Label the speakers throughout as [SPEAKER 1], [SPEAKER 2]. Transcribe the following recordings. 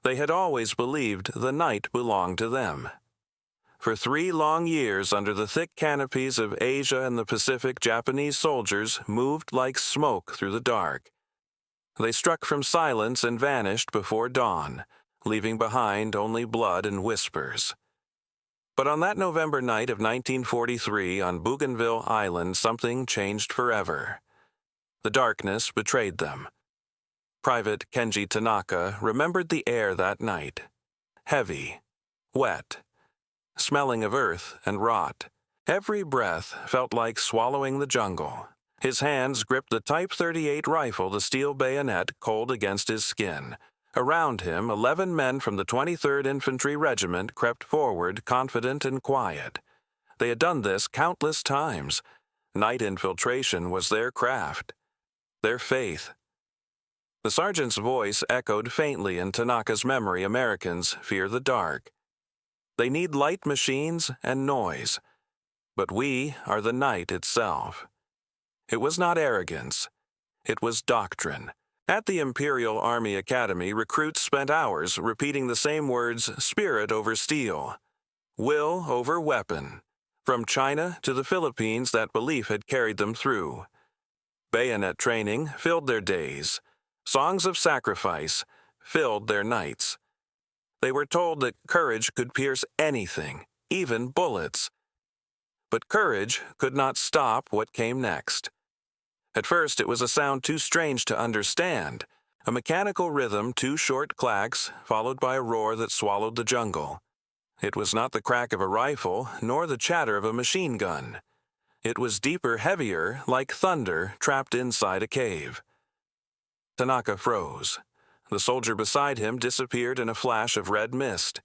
[SPEAKER 1] They had always believed the night belonged to them. For 3 long years under the thick canopies of Asia and the Pacific, Japanese soldiers moved like smoke through the dark. They struck from silence and vanished before dawn, leaving behind only blood and whispers. But on that November night of 1943 on Bougainville Island, something changed forever. The darkness betrayed them. Private Kenji Tanaka remembered the air that night. Heavy, wet, smelling of earth and rot. Every breath felt like swallowing the jungle. His hands gripped the Type 38 rifle, the steel bayonet cold against his skin. Around him, 11 men from the 23rd Infantry Regiment crept forward, confident and quiet. They had done this countless times. Night infiltration was their craft, their faith. The sergeant's voice echoed faintly in Tanaka's memory. Americans fear the dark. They need light machines and noise. But we are the night itself. It was not arrogance. It was doctrine. At the Imperial Army Academy, recruits spent hours repeating the same words: spirit over steel, will over weapon. From China to the Philippines, that belief had carried them through. Bayonet training filled their days. Songs of sacrifice filled their nights. They were told that courage could pierce anything, even bullets. But courage could not stop what came next. At first, it was a sound too strange to understand, a mechanical rhythm, 2 short clacks, followed by a roar that swallowed the jungle. It was not the crack of a rifle, nor the chatter of a machine gun. It was deeper, heavier, like thunder trapped inside a cave. Tanaka froze. The soldier beside him disappeared in a flash of red mist.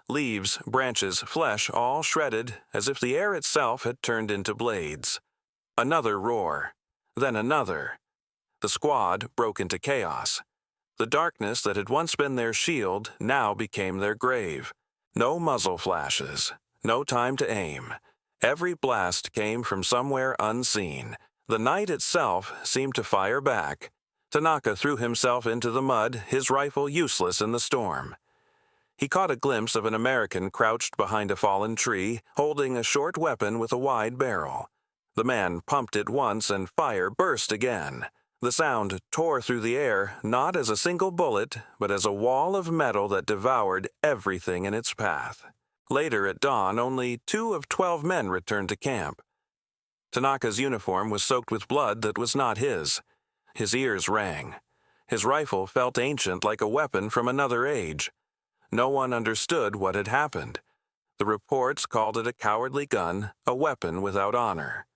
[SPEAKER 1] Leaves, branches, flesh, all shredded, as if the air itself had turned into blades. Another roar. Then another. The squad broke into chaos. The darkness that had once been their shield now became their grave. No muzzle flashes. No time to aim. Every blast came from somewhere unseen. The night itself seemed to fire back. Tanaka threw himself into the mud, his rifle useless in the storm. He caught a glimpse of an American crouched behind a fallen tree, holding a short weapon with a wide barrel. The man pumped it once and fire burst again. The sound tore through the air, not as a single bullet, but as a wall of metal that devoured everything in its path. Later at dawn, only 2 of 12 men returned to camp. Tanaka's uniform was soaked with blood that was not his. His ears rang. His rifle felt ancient, like a weapon from another age. No one understood what had happened. The reports called it a cowardly gun, a weapon without honor.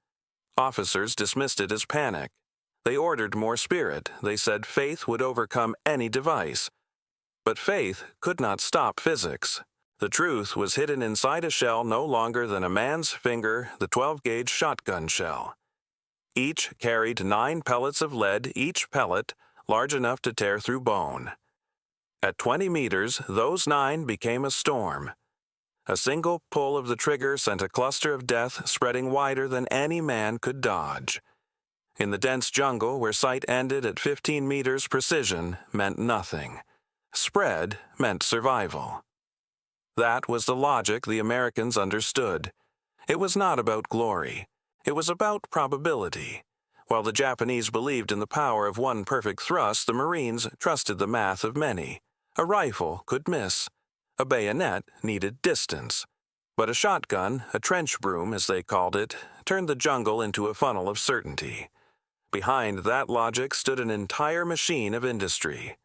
[SPEAKER 1] Officers dismissed it as panic. They ordered more spirit. They said faith would overcome any device. But faith could not stop physics. The truth was hidden inside a shell no longer than a man's finger, the 12-gauge shotgun shell. Each carried 9 pellets of lead, each pellet large enough to tear through bone. At 20 meters, those 9 became a storm. A single pull of the trigger sent a cluster of death spreading wider than any man could dodge. In the dense jungle, where sight ended at 15 meters, precision meant nothing. Spread meant survival. That was the logic the Americans understood. It was not about glory. It was about probability. While the Japanese believed in the power of one perfect thrust, the Marines trusted the math of many. A rifle could miss. A bayonet needed distance. But a shotgun, a trench broom as they called it, turned the jungle into a funnel of certainty. Behind that logic stood an entire machine of industry.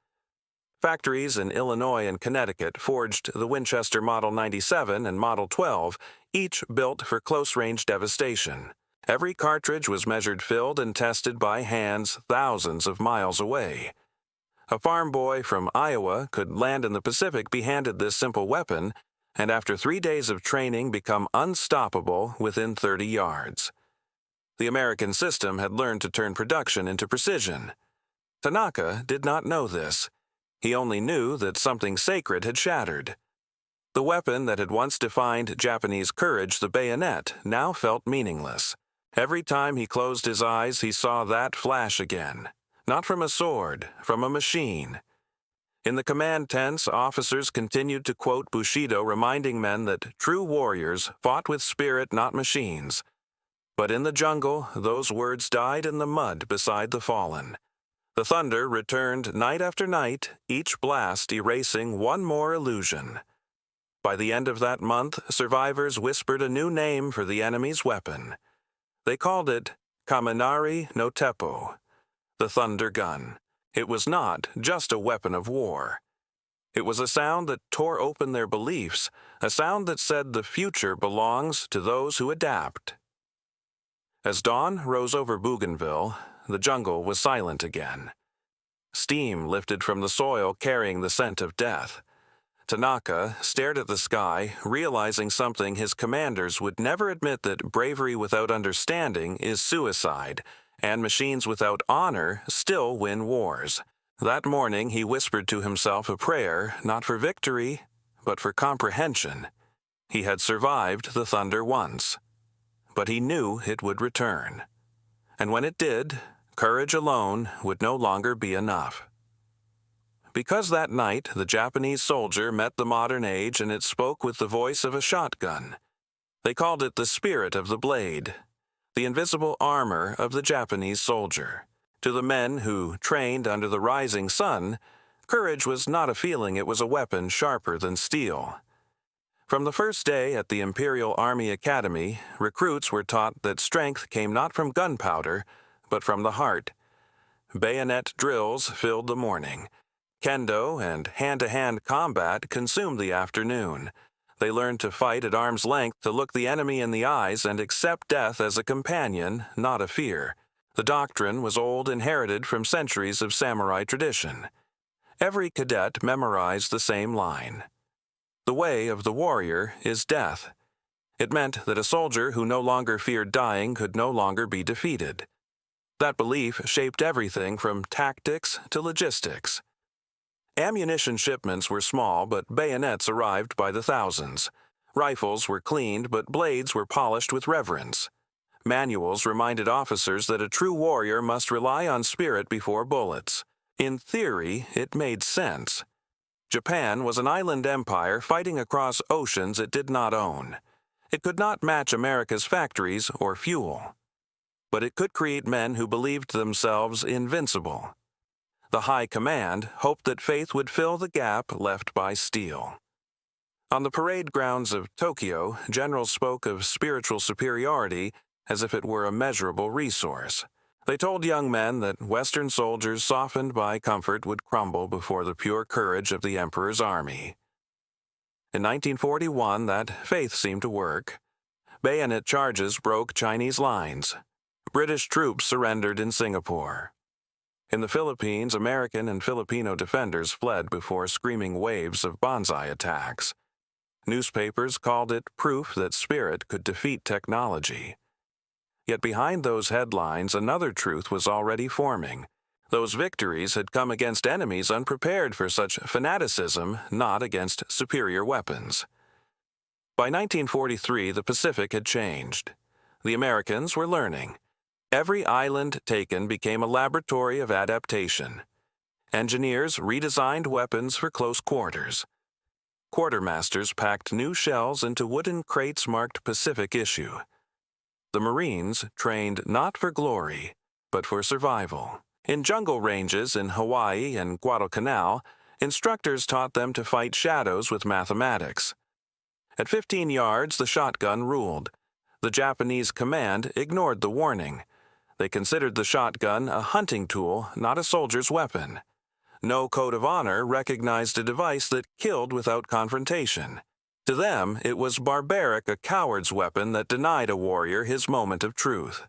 [SPEAKER 1] Factories in Illinois and Connecticut forged the Winchester Model 97 and Model 12, each built for close-range devastation. Every cartridge was measured, filled, and tested by hands thousands of miles away. A farm boy from Iowa could land in the Pacific, be handed this simple weapon, and after 3 days of training become unstoppable within 30 yards. The American system had learned to turn production into precision. Tanaka did not know this. He only knew that something sacred had shattered. The weapon that had once defined Japanese courage, the bayonet, now felt meaningless. Every time he closed his eyes, he saw that flash again. Not from a sword, from a machine. In the command tents, officers continued to quote Bushido, reminding men that true warriors fought with spirit, not machines. But in the jungle, those words died in the mud beside the fallen. The thunder returned night after night, each blast erasing one more illusion. By the end of that month, survivors whispered a new name for the enemy's weapon. They called it Kaminari no Teppo, the thunder gun. It was not just a weapon of war. It was a sound that tore open their beliefs, a sound that said the future belongs to those who adapt. As dawn rose over Bougainville, the jungle was silent again. Steam lifted from the soil carrying the scent of death. Tanaka stared at the sky, realizing something his commanders would never admit, that bravery without understanding is suicide, and machines without honor still win wars. That morning he whispered to himself a prayer, not for victory, but for comprehension. He had survived the thunder once, but he knew it would return. And when it did, courage alone would no longer be enough. Because that night the Japanese soldier met the modern age, and it spoke with the voice of a shotgun. They called it the spirit of the blade, the invisible armor of the Japanese soldier. To the men who trained under the rising sun, courage was not a feeling, it was a weapon sharper than steel. From the first day at the Imperial Army Academy, recruits were taught that strength came not from gunpowder, but from the heart. Bayonet drills filled the morning. Kendo and hand-to-hand combat consumed the afternoon. They learned to fight at arm's length, to look the enemy in the eyes and accept death as a companion, not a fear. The doctrine was old, inherited from centuries of samurai tradition. Every cadet memorized the same line. The way of the warrior is death. It meant that a soldier who no longer feared dying could no longer be defeated. That belief shaped everything from tactics to logistics. Ammunition shipments were small, but bayonets arrived by the thousands. Rifles were cleaned, but blades were polished with reverence. Manuals reminded officers that a true warrior must rely on spirit before bullets. In theory, it made sense. Japan was an island empire fighting across oceans it did not own. It could not match America's factories or fuel. But it could create men who believed themselves invincible. The High Command hoped that faith would fill the gap left by steel. On the parade grounds of Tokyo, generals spoke of spiritual superiority as if it were a measurable resource. They told young men that Western soldiers softened by comfort would crumble before the pure courage of the Emperor's army. In 1941, that faith seemed to work. Bayonet charges broke Chinese lines. British troops surrendered in Singapore. In the Philippines, American and Filipino defenders fled before screaming waves of banzai attacks. Newspapers called it proof that spirit could defeat technology. Yet behind those headlines, another truth was already forming. Those victories had come against enemies unprepared for such fanaticism, not against superior weapons. By 1943, the Pacific had changed. The Americans were learning. Every island taken became a laboratory of adaptation. Engineers redesigned weapons for close quarters. Quartermasters packed new shells into wooden crates marked Pacific Issue. The Marines trained not for glory, but for survival. In jungle ranges in Hawaii and Guadalcanal, instructors taught them to fight shadows with mathematics. At 15 yards, the shotgun ruled. The Japanese command ignored the warning. They considered the shotgun a hunting tool, not a soldier's weapon. No code of honor recognized a device that killed without confrontation. To them, it was barbaric, a coward's weapon that denied a warrior his moment of truth.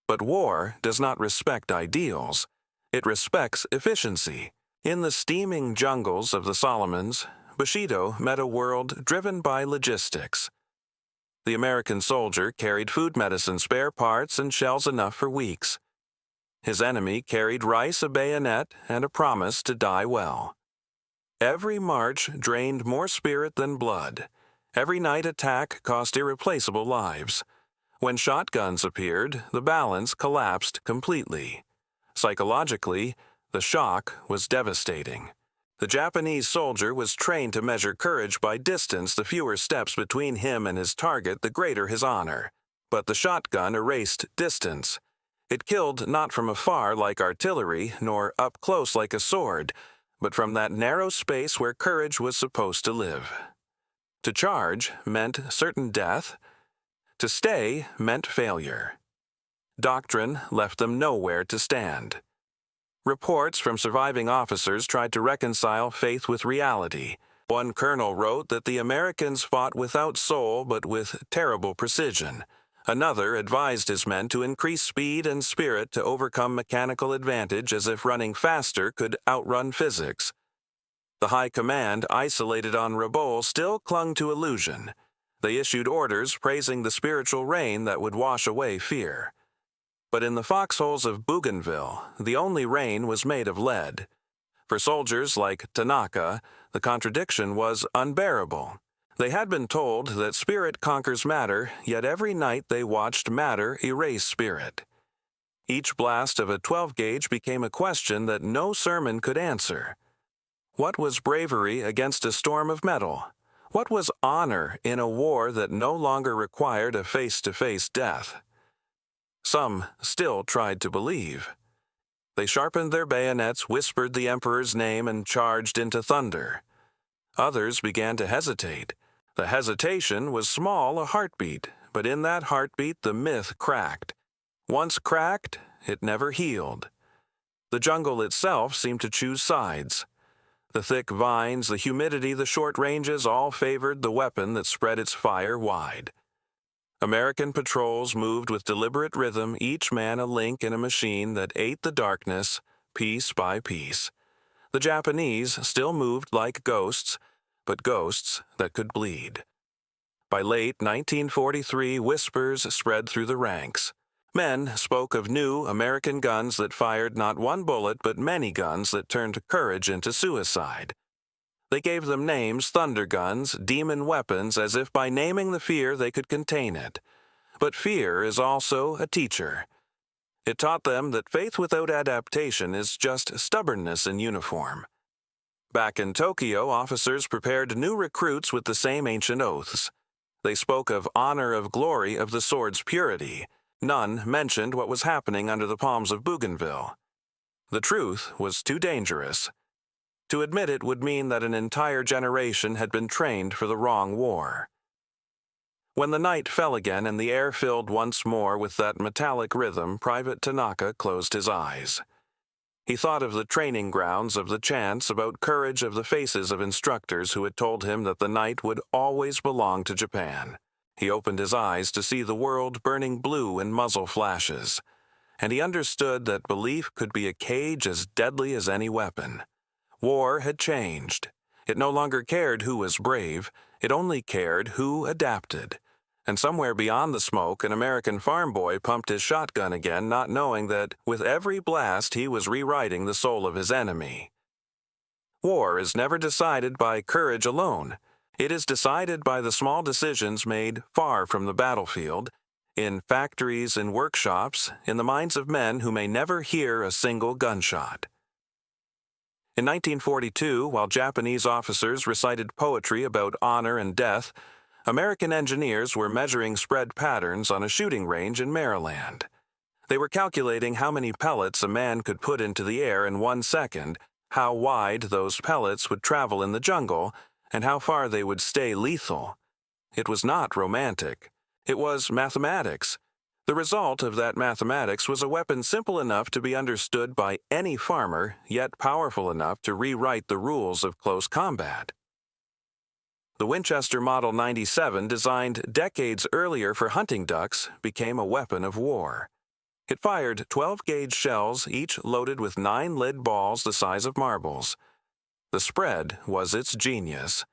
[SPEAKER 1] But war does not respect ideals. It respects efficiency. In the steaming jungles of the Solomons, Bushido met a world driven by logistics. The American soldier carried food, medicine, spare parts, and shells enough for weeks. His enemy carried rice, a bayonet, and a promise to die well. Every march drained more spirit than blood. Every night attack cost irreplaceable lives. When shotguns appeared, the balance collapsed completely. Psychologically, the shock was devastating. The Japanese soldier was trained to measure courage by distance. The fewer steps between him and his target, the greater his honor. But the shotgun erased distance. It killed not from afar like artillery, nor up close like a sword, but from that narrow space where courage was supposed to live. To charge meant certain death. To stay meant failure. Doctrine left them nowhere to stand. Reports from surviving officers tried to reconcile faith with reality. One colonel wrote that the Americans fought without soul but with terrible precision. Another advised his men to increase speed and spirit to overcome mechanical advantage as if running faster could outrun physics. The high command, isolated on Rabaul, still clung to illusion. They issued orders praising the spiritual rain that would wash away fear. But in the foxholes of Bougainville, the only rain was made of lead. For soldiers like Tanaka, the contradiction was unbearable. They had been told that spirit conquers matter, yet every night they watched matter erase spirit. Each blast of a 12-gauge became a question that no sermon could answer. What was bravery against a storm of metal? What was honor in a war that no longer required a face-to-face death? Some still tried to believe. They sharpened their bayonets, whispered the emperor's name, and charged into thunder. Others began to hesitate. The hesitation was small, a heartbeat, but in that heartbeat the myth cracked. Once cracked, it never healed. The jungle itself seemed to choose sides. The thick vines, the humidity, the short ranges all favored the weapon that spread its fire wide. American patrols moved with deliberate rhythm, each man a link in a machine that ate the darkness, piece by piece. The Japanese still moved like ghosts, but ghosts that could bleed. By late 1943, whispers spread through the ranks. Men spoke of new American guns that fired not one bullet but many guns that turned courage into suicide. They gave them names, thunder guns, demon weapons, as if by naming the fear they could contain it. But fear is also a teacher. It taught them that faith without adaptation is just stubbornness in uniform. Back in Tokyo, officers prepared new recruits with the same ancient oaths. They spoke of honor, of glory, of the sword's purity. None mentioned what was happening under the palms of Bougainville. The truth was too dangerous. To admit it would mean that an entire generation had been trained for the wrong war. When the night fell again and the air filled once more with that metallic rhythm, Private Tanaka closed his eyes. He thought of the training grounds, of the chants about courage, of the faces of instructors who had told him that the night would always belong to Japan. He opened his eyes to see the world burning blue in muzzle flashes, and he understood that belief could be a cage as deadly as any weapon. War had changed. It no longer cared who was brave, it only cared who adapted. And somewhere beyond the smoke, an American farm boy pumped his shotgun again, not knowing that with every blast he was rewriting the soul of his enemy. War is never decided by courage alone. It is decided by the small decisions made far from the battlefield, in factories, in workshops, in the minds of men who may never hear a single gunshot. In 1942, while Japanese officers recited poetry about honor and death, American engineers were measuring spread patterns on a shooting range in Maryland. They were calculating how many pellets a man could put into the air in 1 second, how wide those pellets would travel in the jungle, and how far they would stay lethal. It was not romantic. It was mathematics. The result of that mathematics was a weapon simple enough to be understood by any farmer, yet powerful enough to rewrite the rules of close combat. The Winchester Model 97, designed decades earlier for hunting ducks, became a weapon of war. It fired 12-gauge shells, each loaded with 9 lead balls the size of marbles. The spread was its genius.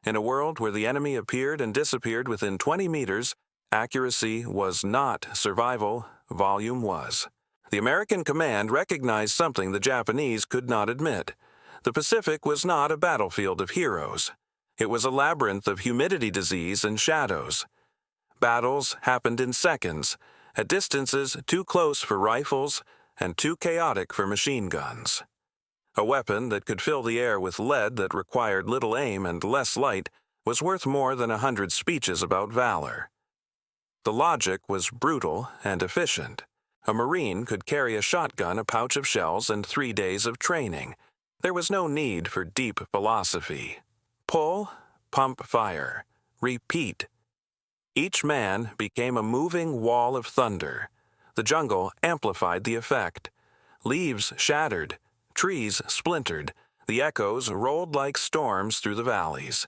[SPEAKER 1] In a world where the enemy appeared and disappeared within 20 meters, accuracy was not survival, volume was. The American command recognized something the Japanese could not admit. The Pacific was not a battlefield of heroes. It was a labyrinth of humidity disease and shadows. Battles happened in seconds, at distances too close for rifles and too chaotic for machine guns. A weapon that could fill the air with lead that required little aim and less light was worth more than 100 speeches about valor. The logic was brutal and efficient. A Marine could carry a shotgun, a pouch of shells, and 3 days of training. There was no need for deep philosophy. Pull, pump, fire. Repeat. Each man became a moving wall of thunder. The jungle amplified the effect. Leaves shattered. Trees splintered. The echoes rolled like storms through the valleys.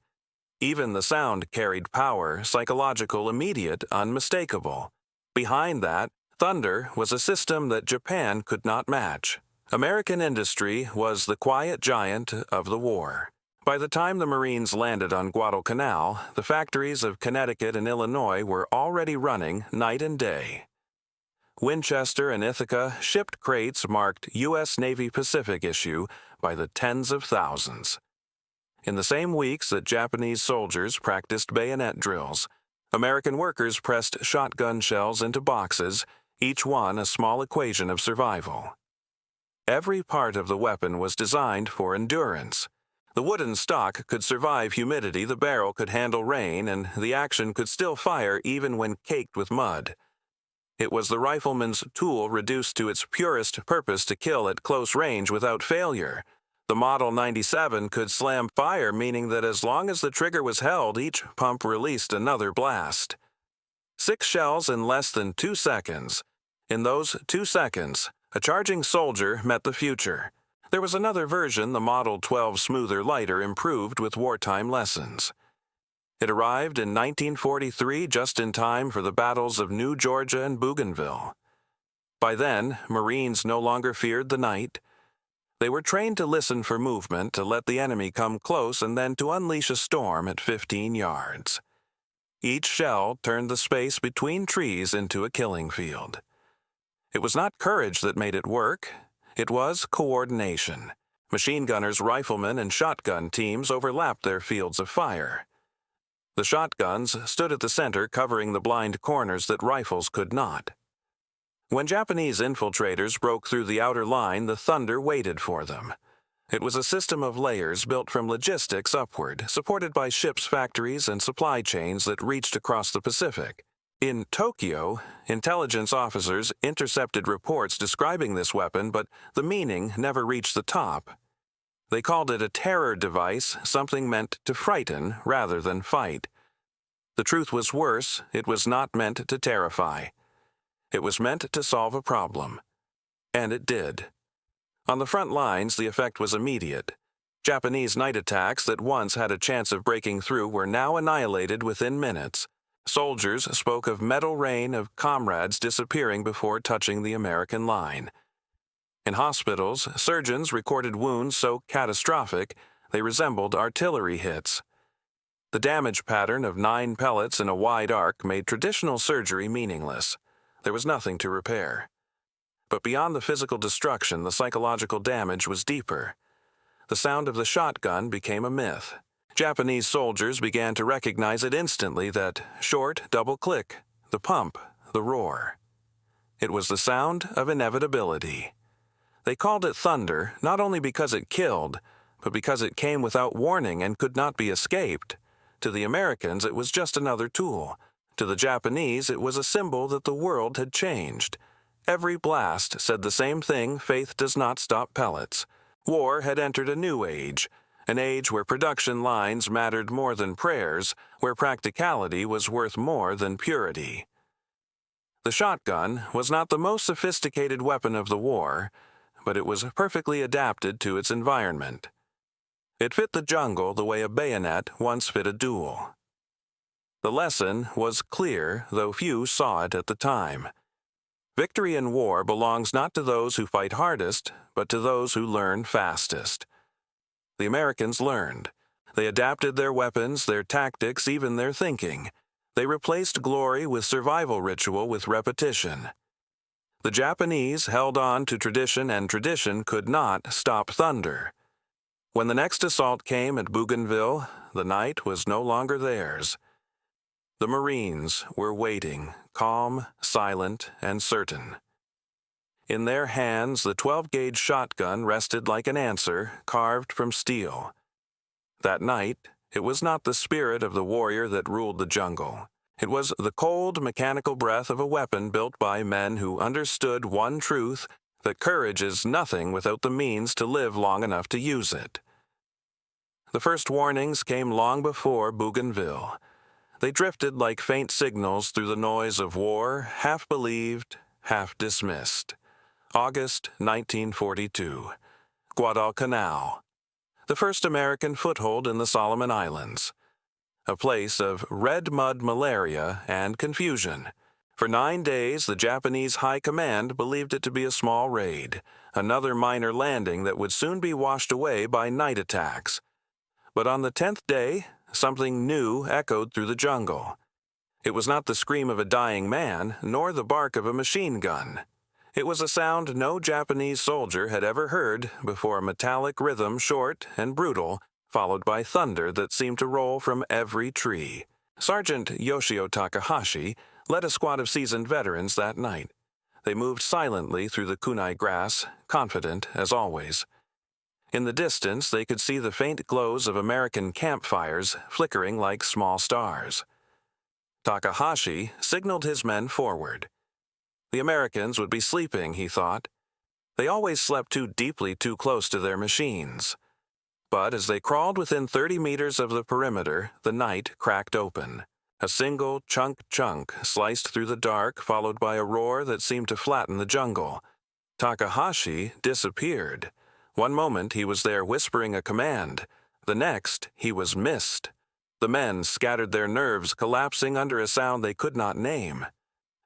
[SPEAKER 1] Even the sound carried power, psychological, immediate, unmistakable. Behind that, thunder was a system that Japan could not match. American industry was the quiet giant of the war. By the time the Marines landed on Guadalcanal, the factories of Connecticut and Illinois were already running night and day. Winchester and Ithaca shipped crates marked U.S. Navy Pacific issue by the tens of thousands. In the same weeks that Japanese soldiers practiced bayonet drills, American workers pressed shotgun shells into boxes, each one a small equation of survival. Every part of the weapon was designed for endurance. The wooden stock could survive humidity, the barrel could handle rain, and the action could still fire even when caked with mud. It was the rifleman's tool reduced to its purest purpose to kill at close range without failure. The Model 97 could slam fire, meaning that as long as the trigger was held, each pump released another blast. 6 shells in less than 2 seconds. In those 2 seconds, a charging soldier met the future. There was another version, the Model 12 smoother, lighter, improved with wartime lessons. It arrived in 1943 just in time for the battles of New Georgia and Bougainville. By then, Marines no longer feared the night. They were trained to listen for movement, to let the enemy come close, and then to unleash a storm at 15 yards. Each shell turned the space between trees into a killing field. It was not courage that made it work. It was coordination. Machine gunners, riflemen, and shotgun teams overlapped their fields of fire. The shotguns stood at the center, covering the blind corners that rifles could not. When Japanese infiltrators broke through the outer line, the thunder waited for them. It was a system of layers built from logistics upward, supported by ships' factories and supply chains that reached across the Pacific. In Tokyo, intelligence officers intercepted reports describing this weapon, but the meaning never reached the top. They called it a terror device, something meant to frighten rather than fight. The truth was worse, it was not meant to terrify. It was meant to solve a problem. And it did. On the front lines, the effect was immediate. Japanese night attacks that once had a chance of breaking through were now annihilated within minutes. Soldiers spoke of metal rain of comrades disappearing before touching the American line. In hospitals, surgeons recorded wounds so catastrophic they resembled artillery hits. The damage pattern of 9 pellets in a wide arc made traditional surgery meaningless. There was nothing to repair. But beyond the physical destruction, the psychological damage was deeper. The sound of the shotgun became a myth. Japanese soldiers began to recognize it instantly, that short double click, the pump, the roar. It was the sound of inevitability. They called it thunder, not only because it killed, but because it came without warning and could not be escaped. To the Americans, it was just another tool. To the Japanese, it was a symbol that the world had changed. Every blast said the same thing: faith does not stop pellets. War had entered a new age, an age where production lines mattered more than prayers, where practicality was worth more than purity. The shotgun was not the most sophisticated weapon of the war, but it was perfectly adapted to its environment. It fit the jungle the way a bayonet once fit a duel. The lesson was clear, though few saw it at the time. Victory in war belongs not to those who fight hardest, but to those who learn fastest. The Americans learned. They adapted their weapons, their tactics, even their thinking. They replaced glory with survival ritual with repetition. The Japanese held on to tradition, and tradition could not stop thunder. When the next assault came at Bougainville, the night was no longer theirs. The Marines were waiting, calm, silent, and certain. In their hands, the 12-gauge shotgun rested like an answer carved from steel. That night, it was not the spirit of the warrior that ruled the jungle. It was the cold, mechanical breath of a weapon built by men who understood one truth, that courage is nothing without the means to live long enough to use it. The first warnings came long before Bougainville. They drifted like faint signals through the noise of war, half believed, half dismissed. August 1942. Guadalcanal, the first American foothold in the Solomon Islands. A place of red mud malaria and confusion. For 9 days, the Japanese High Command believed it to be a small raid, another minor landing that would soon be washed away by night attacks. But on the 10th day, something new echoed through the jungle. It was not the scream of a dying man, nor the bark of a machine gun. It was a sound no Japanese soldier had ever heard before, a metallic rhythm short and brutal, followed by thunder that seemed to roll from every tree. Sergeant Yoshio Takahashi led a squad of seasoned veterans that night. They moved silently through the kunai grass, confident as always. In the distance, they could see the faint glows of American campfires flickering like small stars. Takahashi signaled his men forward. The Americans would be sleeping, he thought. They always slept too deeply, too close to their machines. But as they crawled within 30 meters of the perimeter, the night cracked open. A single chunk sliced through the dark, followed by a roar that seemed to flatten the jungle. Takahashi disappeared. One moment he was there whispering a command. The next, he was missed. The men scattered, their nerves collapsing under a sound they could not name.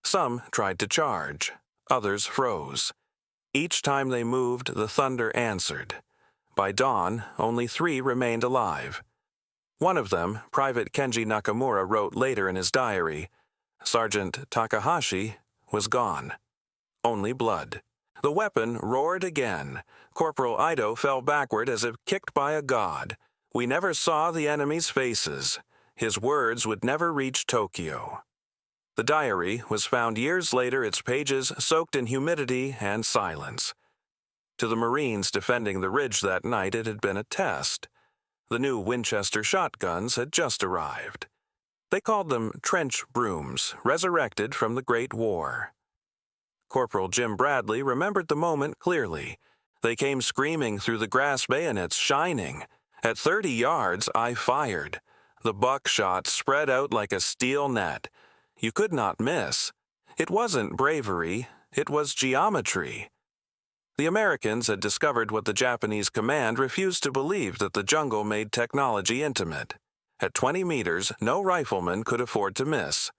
[SPEAKER 1] Some tried to charge. Others froze. Each time they moved, the thunder answered. By dawn, only 3 remained alive. One of them, Private Kenji Nakamura, wrote later in his diary, Sergeant Takahashi was gone. Only blood. The weapon roared again. Corporal Ido fell backward as if kicked by a god. We never saw the enemy's faces. His words would never reach Tokyo. The diary was found years later, its pages soaked in humidity and silence. To the Marines defending the ridge that night, it had been a test. The new Winchester shotguns had just arrived. They called them trench brooms, resurrected from the Great War. Corporal Jim Bradley remembered the moment clearly. They came screaming through the grass bayonets, shining. At 30 yards, I fired. The buckshot spread out like a steel net. You could not miss. It wasn't bravery, it was geometry. The Americans had discovered what the Japanese command refused to believe, that the jungle made technology intimate. At 20 meters, no rifleman could afford to miss.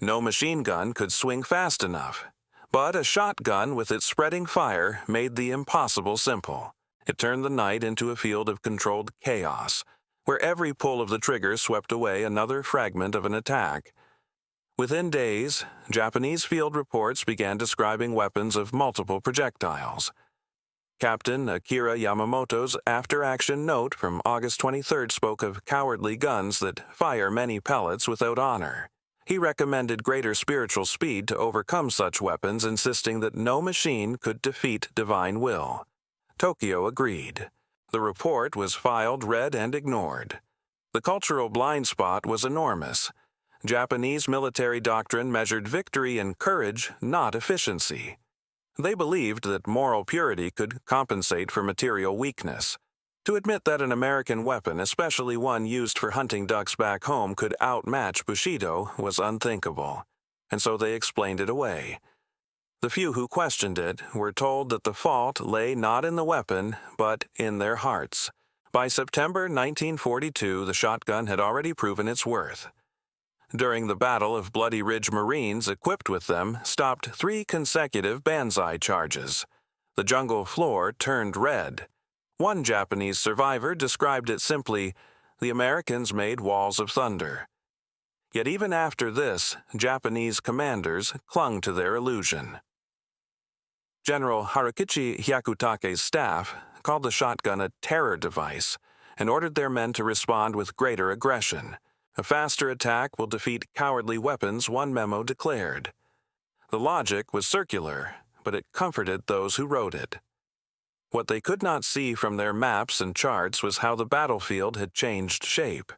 [SPEAKER 1] No machine gun could swing fast enough. But a shotgun with its spreading fire made the impossible simple. It turned the night into a field of controlled chaos, where every pull of the trigger swept away another fragment of an attack. Within days, Japanese field reports began describing weapons of multiple projectiles. Captain Akira Yamamoto's after-action note from August 23 spoke of cowardly guns that fire many pellets without honor. He recommended greater spiritual speed to overcome such weapons, insisting that no machine could defeat divine will. Tokyo agreed. The report was filed, read, and ignored. The cultural blind spot was enormous. Japanese military doctrine measured victory in courage, not efficiency. They believed that moral purity could compensate for material weakness. To admit that an American weapon, especially one used for hunting ducks back home, could outmatch Bushido was unthinkable, and so they explained it away. The few who questioned it were told that the fault lay not in the weapon, but in their hearts. By September 1942, the shotgun had already proven its worth. During the Battle of Bloody Ridge, Marines equipped with them stopped 3 consecutive banzai charges. The jungle floor turned red. One Japanese survivor described it simply, "The Americans made walls of thunder." Yet even after this, Japanese commanders clung to their illusion. General Harukichi Hyakutake's staff called the shotgun a terror device and ordered their men to respond with greater aggression. A faster attack will defeat cowardly weapons, one memo declared. The logic was circular. but it comforted those who rode it. What they could not see from their maps and charts was how the battlefield had changed shape.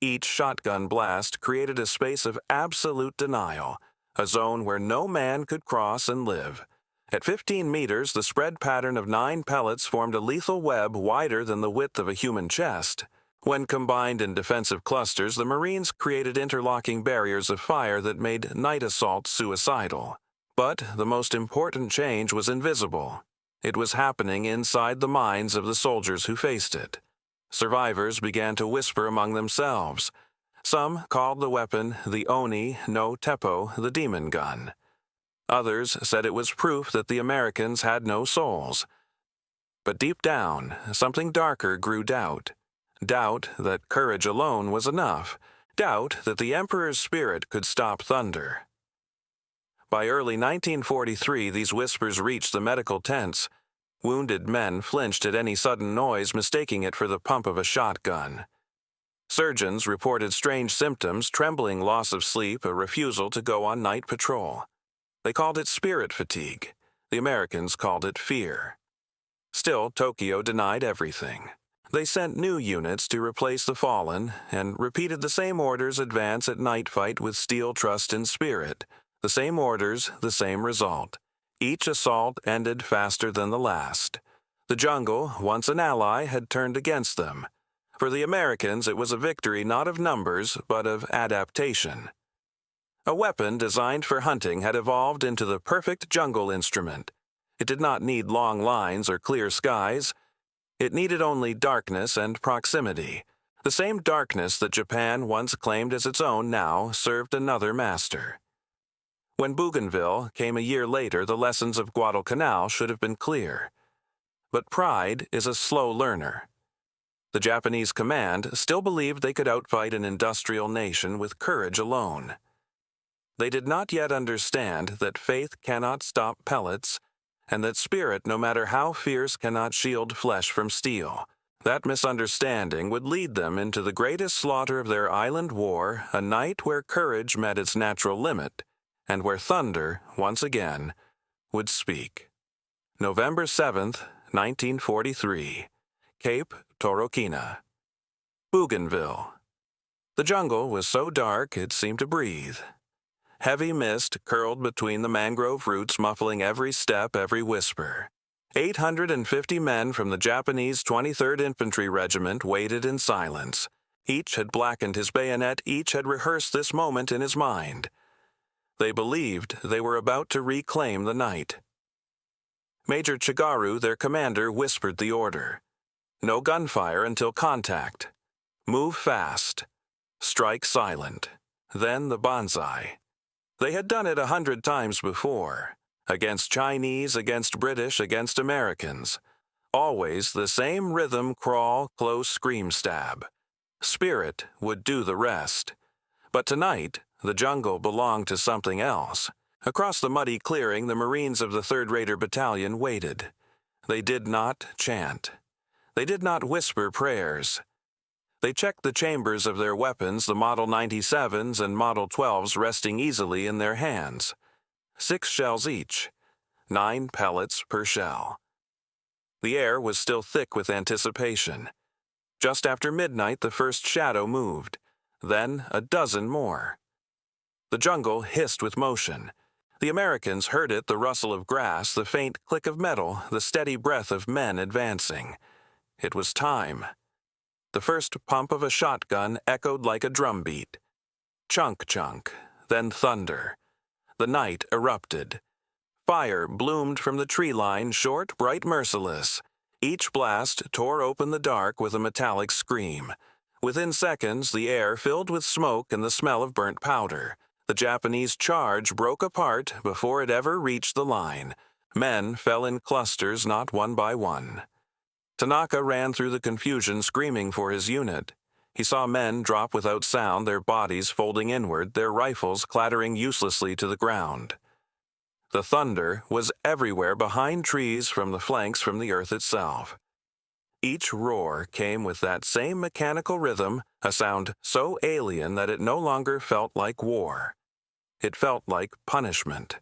[SPEAKER 1] Each shotgun blast created a space of absolute denial, a zone where no man could cross and live. At 15 meters, the spread pattern of 9 pellets formed a lethal web wider than the width of a human chest. When combined in defensive clusters, the Marines created interlocking barriers of fire that made night assaults suicidal. But the most important change was invisible. It was happening inside the minds of the soldiers who faced it. Survivors began to whisper among themselves. Some called the weapon the Oni no Teppo, the demon gun. Others said it was proof that the Americans had no souls. But deep down, something darker grew doubt. Doubt that courage alone was enough. Doubt that the Emperor's spirit could stop thunder. By early 1943, these whispers reached the medical tents. Wounded men flinched at any sudden noise, mistaking it for the pump of a shotgun. Surgeons reported strange symptoms, trembling, loss of sleep, a refusal to go on night patrol. They called it spirit fatigue. The Americans called it fear. Still, Tokyo denied everything. They sent new units to replace the fallen and repeated the same orders: advance at night fight with steel, trust, and spirit. The same orders, the same result. Each assault ended faster than the last. The jungle, once an ally, had turned against them. For the Americans, it was a victory not of numbers, but of adaptation. A weapon designed for hunting had evolved into the perfect jungle instrument. It did not need long lines or clear skies. It needed only darkness and proximity. The same darkness that Japan once claimed as its own now served another master. When Bougainville came a year later, the lessons of Guadalcanal should have been clear. But pride is a slow learner. The Japanese command still believed they could outfight an industrial nation with courage alone. They did not yet understand that faith cannot stop pellets, and that spirit, no matter how fierce, cannot shield flesh from steel. That misunderstanding would lead them into the greatest slaughter of their island war, a night where courage met its natural limit, and where thunder, once again, would speak. November 7th, 1943. Cape Torokina. Bougainville. The jungle was so dark it seemed to breathe. Heavy mist curled between the mangrove roots, muffling every step, every whisper. 850 men from the Japanese 23rd Infantry Regiment waited in silence. Each had blackened his bayonet, each had rehearsed this moment in his mind. They believed they were about to reclaim the night. Major Chigaru, their commander, whispered the order. No gunfire until contact. Move fast. Strike silent. Then the banzai. They had done it 100 times before. Against Chinese, against British, against Americans. Always the same rhythm: crawl, close, scream, stab. Spirit would do the rest. But tonight, the jungle belonged to something else. Across the muddy clearing, the Marines of the 3rd Raider Battalion waited. They did not chant. They did not whisper prayers. They checked the chambers of their weapons, the Model 97s and Model 12s resting easily in their hands. 6 shells each. 9 pellets per shell. The air was still thick with anticipation. Just after midnight, the first shadow moved. Then a dozen more. The jungle hissed with motion. The Americans heard it: the rustle of grass, the faint click of metal, the steady breath of men advancing. It was time. The first pump of a shotgun echoed like a drumbeat. Chunk, chunk, then thunder. The night erupted. Fire bloomed from the tree line, short, bright, merciless. Each blast tore open the dark with a metallic scream. Within seconds, the air filled with smoke and the smell of burnt powder. The Japanese charge broke apart before it ever reached the line. Men fell in clusters, not one by one. Tanaka ran through the confusion, screaming for his unit. He saw men drop without sound, their bodies folding inward, their rifles clattering uselessly to the ground. The thunder was everywhere, behind trees, from the flanks, from the earth itself. Each roar came with that same mechanical rhythm, a sound so alien that it no longer felt like war. It felt like punishment.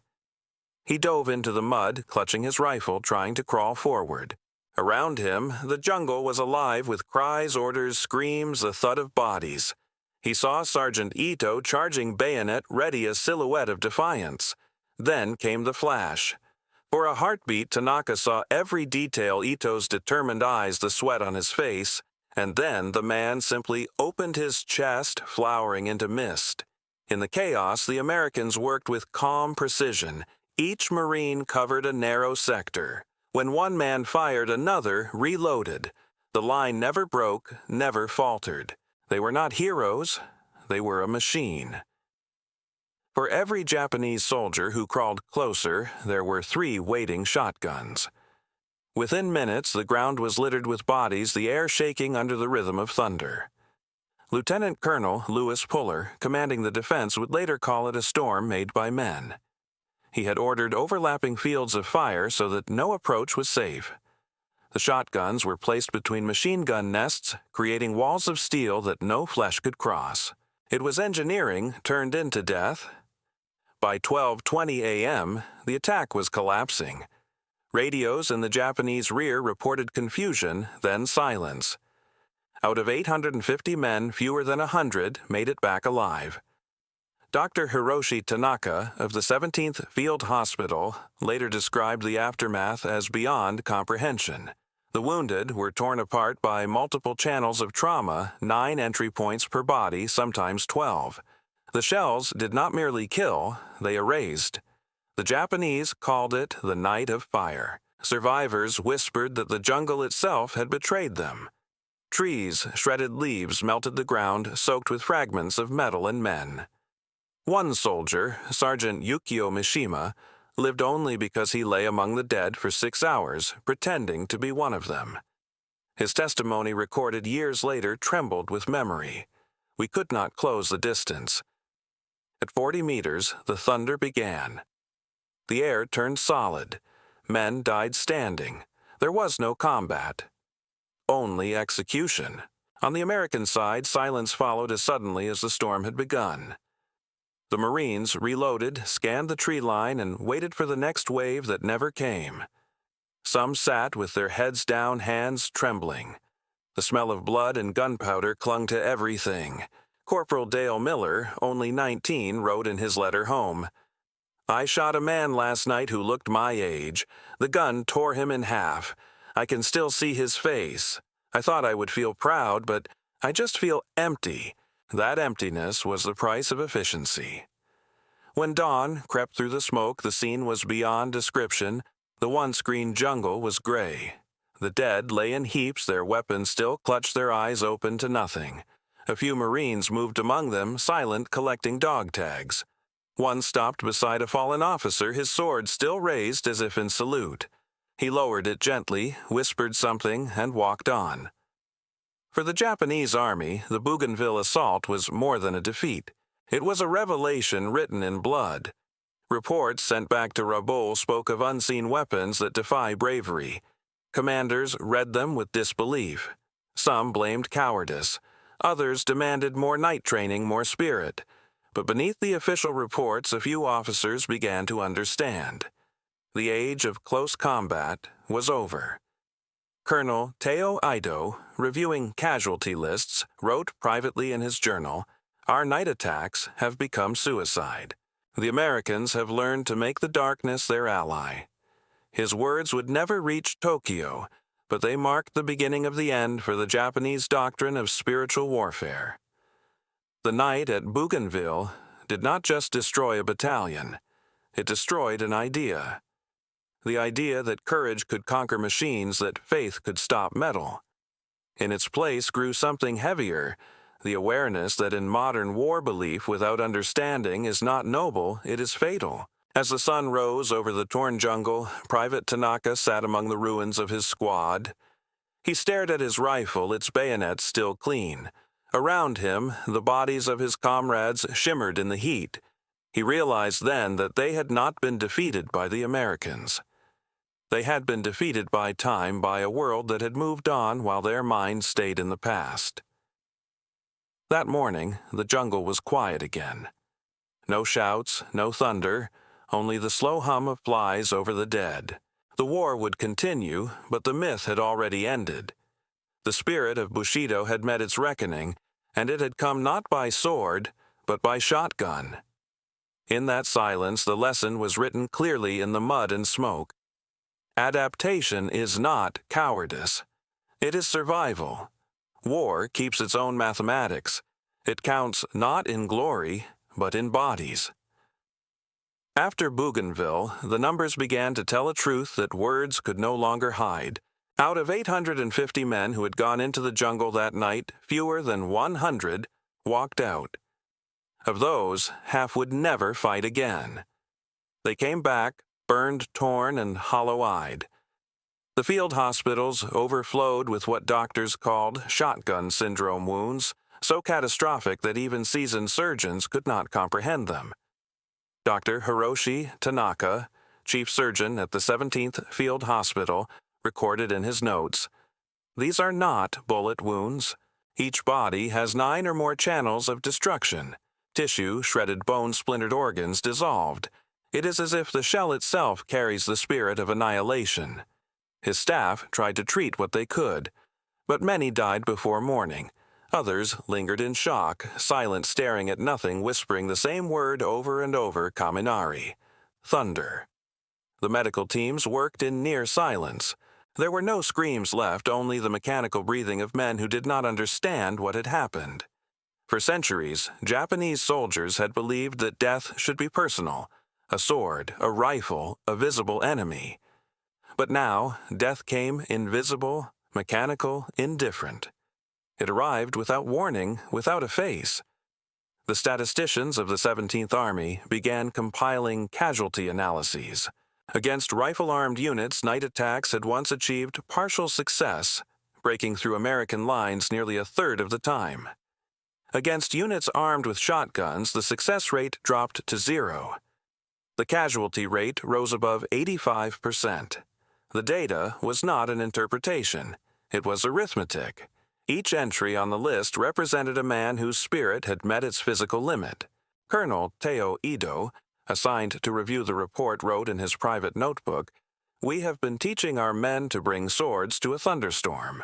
[SPEAKER 1] He dove into the mud, clutching his rifle, trying to crawl forward. Around him, the jungle was alive with cries, orders, screams, the thud of bodies. He saw Sergeant Ito charging bayonet, ready a silhouette of defiance. Then came the flash. For a heartbeat, Tanaka saw every detail Ito's determined eyes, the sweat on his face, and then the man simply opened his chest, flowering into mist. In the chaos, the Americans worked with calm precision. Each Marine covered a narrow sector. When one man fired, another reloaded. The line never broke, never faltered. They were not heroes, they were a machine. For every Japanese soldier who crawled closer, there were 3 waiting shotguns. Within minutes, the ground was littered with bodies, the air shaking under the rhythm of thunder. Lieutenant Colonel Lewis Puller, commanding the defense, would later call it a storm made by men. He had ordered overlapping fields of fire so that no approach was safe. The shotguns were placed between machine gun nests, creating walls of steel that no flesh could cross. It was engineering turned into death. By 12:20 a.m., the attack was collapsing. Radios in the Japanese rear reported confusion, then silence. Out of 850 men, fewer than 100 made it back alive. Dr. Hiroshi Tanaka of the 17th Field Hospital later described the aftermath as beyond comprehension. The wounded were torn apart by multiple channels of trauma, 9 entry points per body, sometimes 12. The shells did not merely kill, they erased. The Japanese called it the Night of Fire. Survivors whispered that the jungle itself had betrayed them. Trees, shredded leaves melted the ground, soaked with fragments of metal and men. One soldier, Sergeant Yukio Mishima, lived only because he lay among the dead for 6 hours, pretending to be one of them. His testimony recorded years later trembled with memory. We could not close the distance. At 40 meters, the thunder began. The air turned solid. Men died standing. There was no combat. Only execution. On the American side, silence followed as suddenly as the storm had begun. The Marines reloaded, scanned the tree line, and waited for the next wave that never came. Some sat with their heads down, hands trembling. The smell of blood and gunpowder clung to everything. Corporal Dale Miller, only 19, wrote in his letter home, "I shot a man last night who looked my age. The gun tore him in half. I can still see his face. I thought I would feel proud, but I just feel empty. That emptiness was the price of efficiency." When dawn crept through the smoke, the scene was beyond description. The once green jungle was gray. The dead lay in heaps, their weapons still clutched, their eyes open to nothing. A few Marines moved among them, silent, collecting dog tags. One stopped beside a fallen officer, his sword still raised as if in salute. He lowered it gently, whispered something, and walked on. For the Japanese army, the Bougainville assault was more than a defeat. It was a revelation written in blood. Reports sent back to Rabaul spoke of unseen weapons that defy bravery. Commanders read them with disbelief. Some blamed cowardice. Others demanded more night training, more spirit. But beneath the official reports, a few officers began to understand. The age of close combat was over. Colonel Teo Ido, reviewing casualty lists, wrote privately in his journal, "Our night attacks have become suicide. The Americans have learned to make the darkness their ally." His words would never reach Tokyo, but they marked the beginning of the end for the Japanese doctrine of spiritual warfare. The night at Bougainville did not just destroy a battalion. It destroyed an idea. The idea that courage could conquer machines, that faith could stop metal. In its place grew something heavier, the awareness that in modern war belief without understanding is not noble, it is fatal. As the sun rose over the torn jungle, Private Tanaka sat among the ruins of his squad. He stared at his rifle, its bayonet still clean. Around him, the bodies of his comrades shimmered in the heat. He realized then that they had not been defeated by the Americans. They had been defeated by time, by a world that had moved on while their minds stayed in the past. That morning, the jungle was quiet again. No shouts, no thunder, only the slow hum of flies over the dead. The war would continue, but the myth had already ended. The spirit of Bushido had met its reckoning, and it had come not by sword, but by shotgun. In that silence, the lesson was written clearly in the mud and smoke. Adaptation is not cowardice. It is survival. War keeps its own mathematics. It counts not in glory, but in bodies. After Bougainville, the numbers began to tell a truth that words could no longer hide. Out of 850 men who had gone into the jungle that night, fewer than 100 walked out. Of those, half would never fight again. They came back, burned, torn, and hollow-eyed. The field hospitals overflowed with what doctors called shotgun syndrome wounds, so catastrophic that even seasoned surgeons could not comprehend them. Dr. Hiroshi Tanaka, chief surgeon at the 17th Field Hospital, recorded in his notes, "These are not bullet wounds. Each body has 9 or more channels of destruction. Tissue, shredded bone, splintered organs, dissolved. It is as if the shell itself carries the spirit of annihilation." His staff tried to treat what they could, but many died before morning. Others lingered in shock, silent, staring at nothing, whispering the same word over and over, Kaminari, thunder. The medical teams worked in near silence. There were no screams left, only the mechanical breathing of men who did not understand what had happened. For centuries, Japanese soldiers had believed that death should be personal, a sword, a rifle, a visible enemy. But now, death came invisible, mechanical, indifferent. It arrived without warning, without a face. The statisticians of the 17th Army began compiling casualty analyses. Against rifle-armed units, night attacks had once achieved partial success, breaking through American lines nearly a third of the time. Against units armed with shotguns, the success rate dropped to 0. The casualty rate rose above 85%. The data was not an interpretation. It was arithmetic. Each entry on the list represented a man whose spirit had met its physical limit. Colonel Teo Ido, assigned to review the report, wrote in his private notebook, "We have been teaching our men to bring swords to a thunderstorm.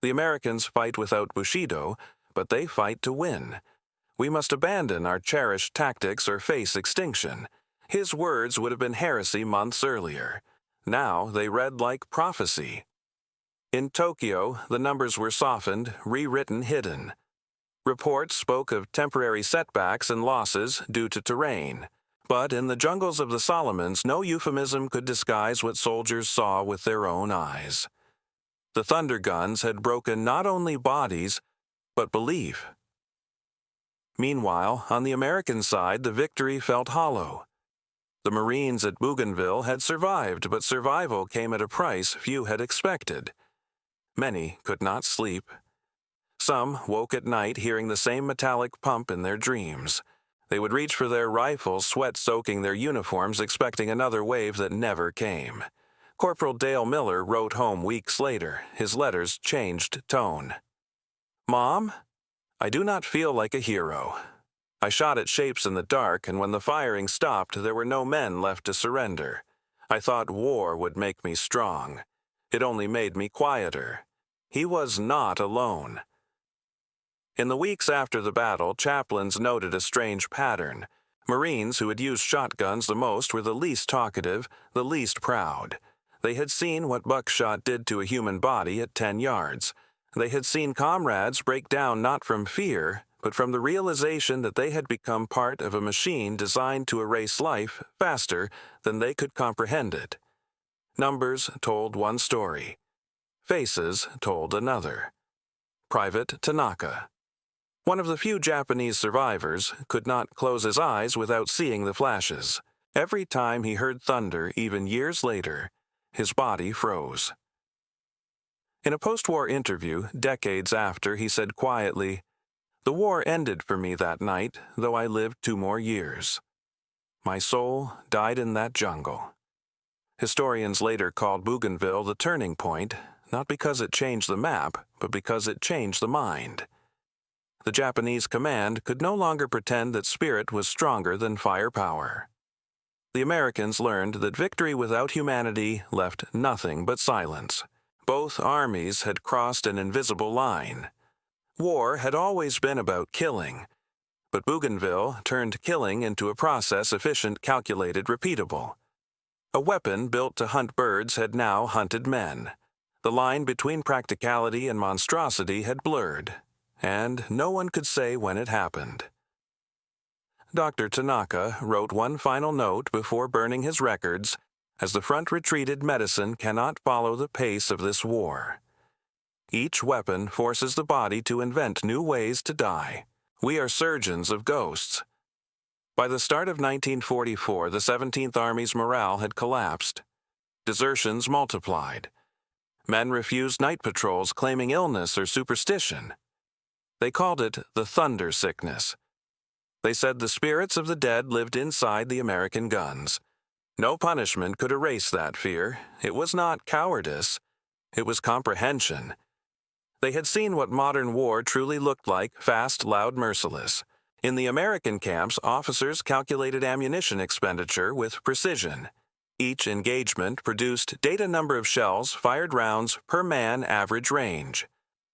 [SPEAKER 1] The Americans fight without Bushido, but they fight to win. We must abandon our cherished tactics or face extinction." His words would have been heresy months earlier. Now they read like prophecy. In Tokyo, the numbers were softened, rewritten, hidden. Reports spoke of temporary setbacks and losses due to terrain. But in the jungles of the Solomons, no euphemism could disguise what soldiers saw with their own eyes. The thunder guns had broken not only bodies, but belief. Meanwhile, on the American side, the victory felt hollow. The Marines at Bougainville had survived, but survival came at a price few had expected. Many could not sleep. Some woke at night hearing the same metallic pump in their dreams. They would reach for their rifles, sweat soaking their uniforms, expecting another wave that never came. Corporal Dale Miller wrote home weeks later. His letters changed tone. "Mom, I do not feel like a hero. I shot at shapes in the dark, and when the firing stopped, there were no men left to surrender. I thought war would make me strong. It only made me quieter." He was not alone. In the weeks after the battle, chaplains noted a strange pattern. Marines who had used shotguns the most were the least talkative, the least proud. They had seen what buckshot did to a human body at 10 yards. They had seen comrades break down not from fear, but from the realization that they had become part of a machine designed to erase life faster than they could comprehend it. Numbers told one story. Faces told another. Private Tanaka, one of the few Japanese survivors, could not close his eyes without seeing the flashes. Every time he heard thunder, even years later, his body froze. In a post-war interview, decades after, he said quietly, "The war ended for me that night, though I lived 2 more years. My soul died in that jungle." Historians later called Bougainville the turning point, not because it changed the map, but because it changed the mind. The Japanese command could no longer pretend that spirit was stronger than firepower. The Americans learned that victory without humanity left nothing but silence. Both armies had crossed an invisible line. War had always been about killing, but Bougainville turned killing into a process efficient, calculated, repeatable. A weapon built to hunt birds had now hunted men. The line between practicality and monstrosity had blurred, and no one could say when it happened. Dr. Tanaka wrote one final note before burning his records: as the front retreated, medicine cannot follow the pace of this war. Each weapon forces the body to invent new ways to die. We are surgeons of ghosts. By the start of 1944, the 17th Army's morale had collapsed. Desertions multiplied. Men refused night patrols, claiming illness or superstition. They called it the thunder sickness. They said the spirits of the dead lived inside the American guns. No punishment could erase that fear. It was not cowardice. It was comprehension. They had seen what modern war truly looked like: fast, loud, merciless. In the American camps, officers calculated ammunition expenditure with precision. Each engagement produced data number of shells, fired rounds, per man, average range.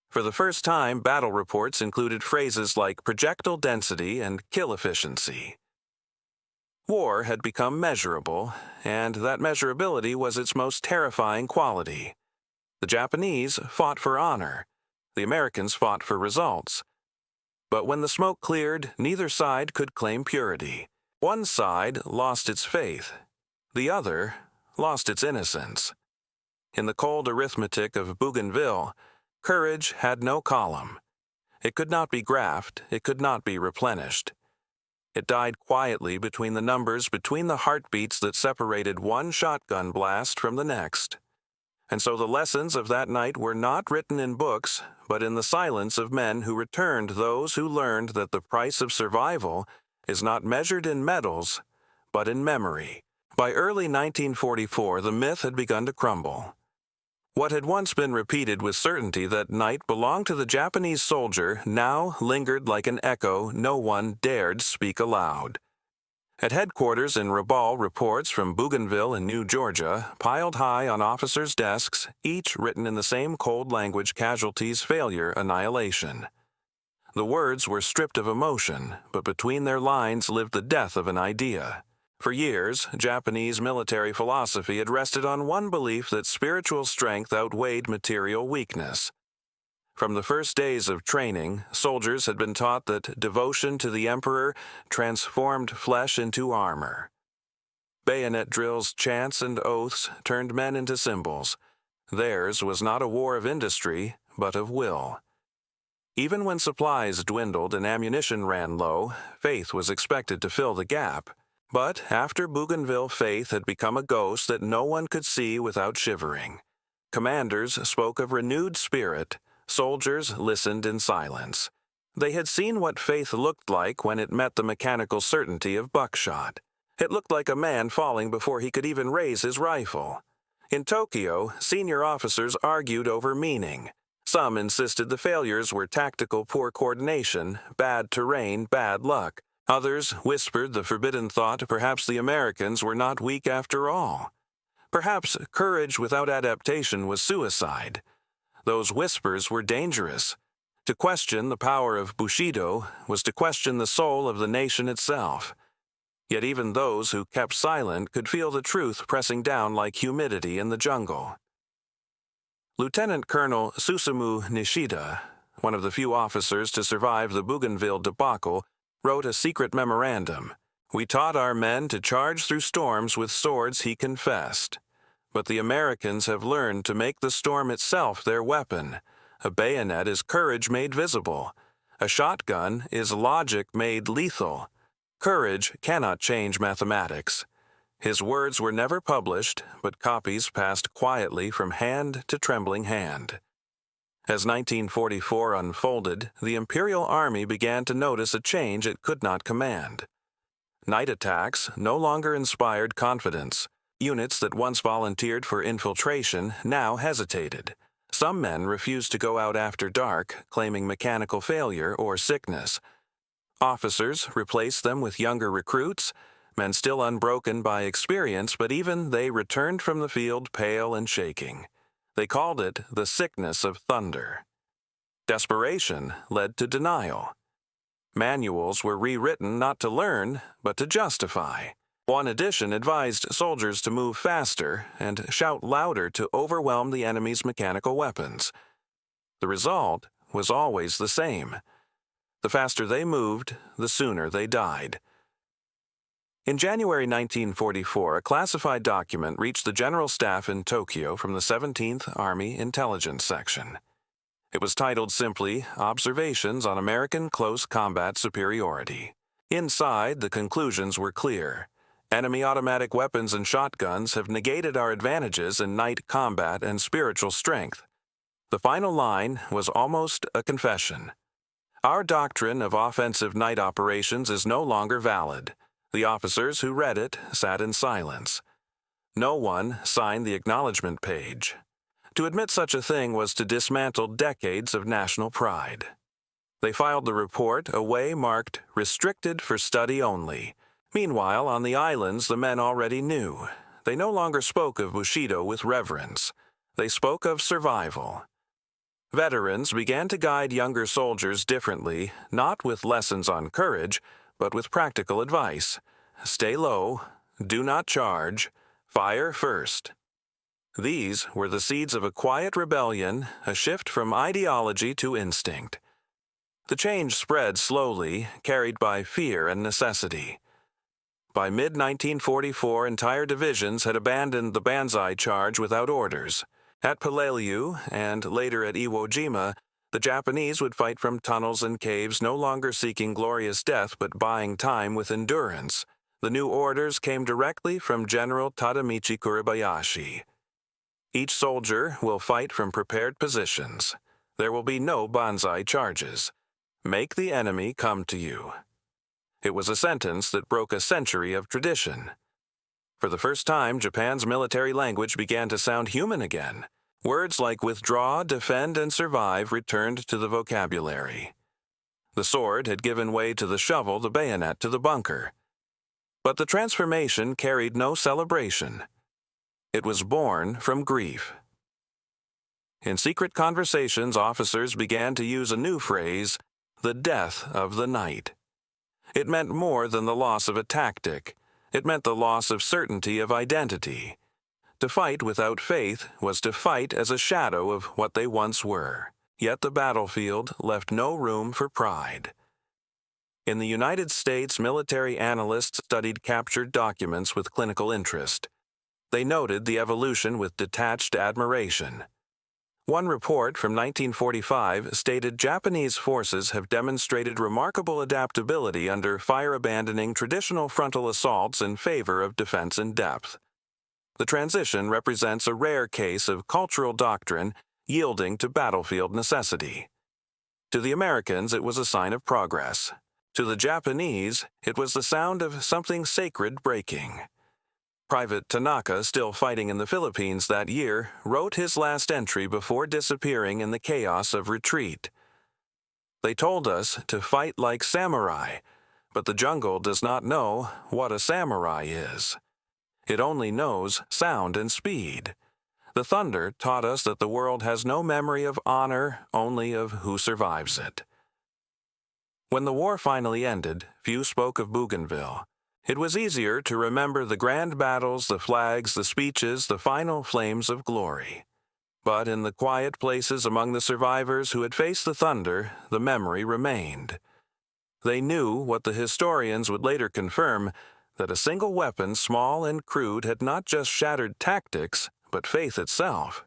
[SPEAKER 1] For the first time, battle reports included phrases like projectile density and kill efficiency. War had become measurable, and that measurability was its most terrifying quality. The Japanese fought for honor. The Americans fought for results. But when the smoke cleared, neither side could claim purity. One side lost its faith. The other lost its innocence. In the cold arithmetic of Bougainville, courage had no column. It could not be graphed, it could not be replenished. It died quietly between the numbers, between the heartbeats that separated one shotgun blast from the next. And so the lessons of that night were not written in books, but in the silence of men who returned those who learned that the price of survival is not measured in medals, but in memory. By early 1944, the myth had begun to crumble. What had once been repeated with certainty that night belonged to the Japanese soldier now lingered like an echo no one dared speak aloud. At headquarters in Rabaul, reports from Bougainville in New Georgia piled high on officers' desks, each written in the same cold language: casualties, failure, annihilation. The words were stripped of emotion, but between their lines lived the death of an idea. For years, Japanese military philosophy had rested on one belief: that spiritual strength outweighed material weakness. From the first days of training, soldiers had been taught that devotion to the emperor transformed flesh into armor. Bayonet drills, chants, and oaths turned men into symbols. Theirs was not a war of industry, but of will. Even when supplies dwindled and ammunition ran low, faith was expected to fill the gap. But after Bougainville, faith had become a ghost that no one could see without shivering. Commanders spoke of renewed spirit. Soldiers listened in silence. They had seen what faith looked like when it met the mechanical certainty of buckshot. It looked like a man falling before he could even raise his rifle. In Tokyo, senior officers argued over meaning. Some insisted the failures were tactical poor coordination, bad terrain, bad luck. Others whispered the forbidden thought perhaps the Americans were not weak after all. Perhaps courage without adaptation was suicide. Those whispers were dangerous. To question the power of Bushido was to question the soul of the nation itself. Yet even those who kept silent could feel the truth pressing down like humidity in the jungle. Lieutenant Colonel Susumu Nishida, one of the few officers to survive the Bougainville debacle, wrote a secret memorandum. "We taught our men to charge through storms with swords," he confessed. But the Americans have learned to make the storm itself their weapon. A bayonet is courage made visible. A shotgun is logic made lethal. Courage cannot change mathematics. His words were never published, but copies passed quietly from hand to trembling hand. As 1944 unfolded, the Imperial Army began to notice a change it could not command. Night attacks no longer inspired confidence. Units that once volunteered for infiltration now hesitated. Some men refused to go out after dark, claiming mechanical failure or sickness. Officers replaced them with younger recruits. men still unbroken by experience, but even they returned from the field pale and shaking. They called it the sickness of thunder. Desperation led to denial. Manuals were rewritten not to learn, but to justify. One edition advised soldiers to move faster and shout louder to overwhelm the enemy's mechanical weapons. The result was always the same. The faster they moved, the sooner they died. In January 1944, a classified document reached the General Staff in Tokyo from the 17th Army Intelligence Section. It was titled simply, Observations on American Close Combat Superiority. Inside, the conclusions were clear. Enemy automatic weapons and shotguns have negated our advantages in night combat and spiritual strength. The final line was almost a confession. Our doctrine of offensive night operations is no longer valid. The officers who read it sat in silence. No one signed the acknowledgement page. To admit such a thing was to dismantle decades of national pride. They filed the report away marked restricted for study only. Meanwhile, on the islands, the men already knew. They no longer spoke of Bushido with reverence. They spoke of survival. Veterans began to guide younger soldiers differently, not with lessons on courage, but with practical advice. Stay low, do not charge, fire first. These were the seeds of a quiet rebellion, a shift from ideology to instinct. The change spread slowly, carried by fear and necessity. By mid-1944, entire divisions had abandoned the Banzai charge without orders. At Peleliu, and later at Iwo Jima, the Japanese would fight from tunnels and caves, no longer seeking glorious death but buying time with endurance. The new orders came directly from General Tadamichi Kuribayashi. Each soldier will fight from prepared positions. There will be no Banzai charges. Make the enemy come to you. It was a sentence that broke a century of tradition. For the first time, Japan's military language began to sound human again. Words like withdraw, defend, and survive returned to the vocabulary. The sword had given way to the shovel, the bayonet to the bunker. But the transformation carried no celebration. It was born from grief. In secret conversations, officers began to use a new phrase, the death of the night. It meant more than the loss of a tactic. It meant the loss of certainty of identity. To fight without faith was to fight as a shadow of what they once were. Yet the battlefield left no room for pride. In the United States, military analysts studied captured documents with clinical interest. They noted the evolution with detached admiration. One report from 1945 stated Japanese forces have demonstrated remarkable adaptability under fire-abandoning traditional frontal assaults in favor of defense in depth. The transition represents a rare case of cultural doctrine yielding to battlefield necessity. To the Americans, it was a sign of progress. To the Japanese, it was the sound of something sacred breaking. Private Tanaka, still fighting in the Philippines that year, wrote his last entry before disappearing in the chaos of retreat. They told us to fight like samurai, but the jungle does not know what a samurai is. It only knows sound and speed. The thunder taught us that the world has no memory of honor, only of who survives it. When the war finally ended, few spoke of Bougainville. It was easier to remember the grand battles, the flags, the speeches, the final flames of glory. But in the quiet places among the survivors who had faced the thunder, the memory remained. They knew what the historians would later confirm, that a single weapon, small and crude, had not just shattered tactics, but faith itself.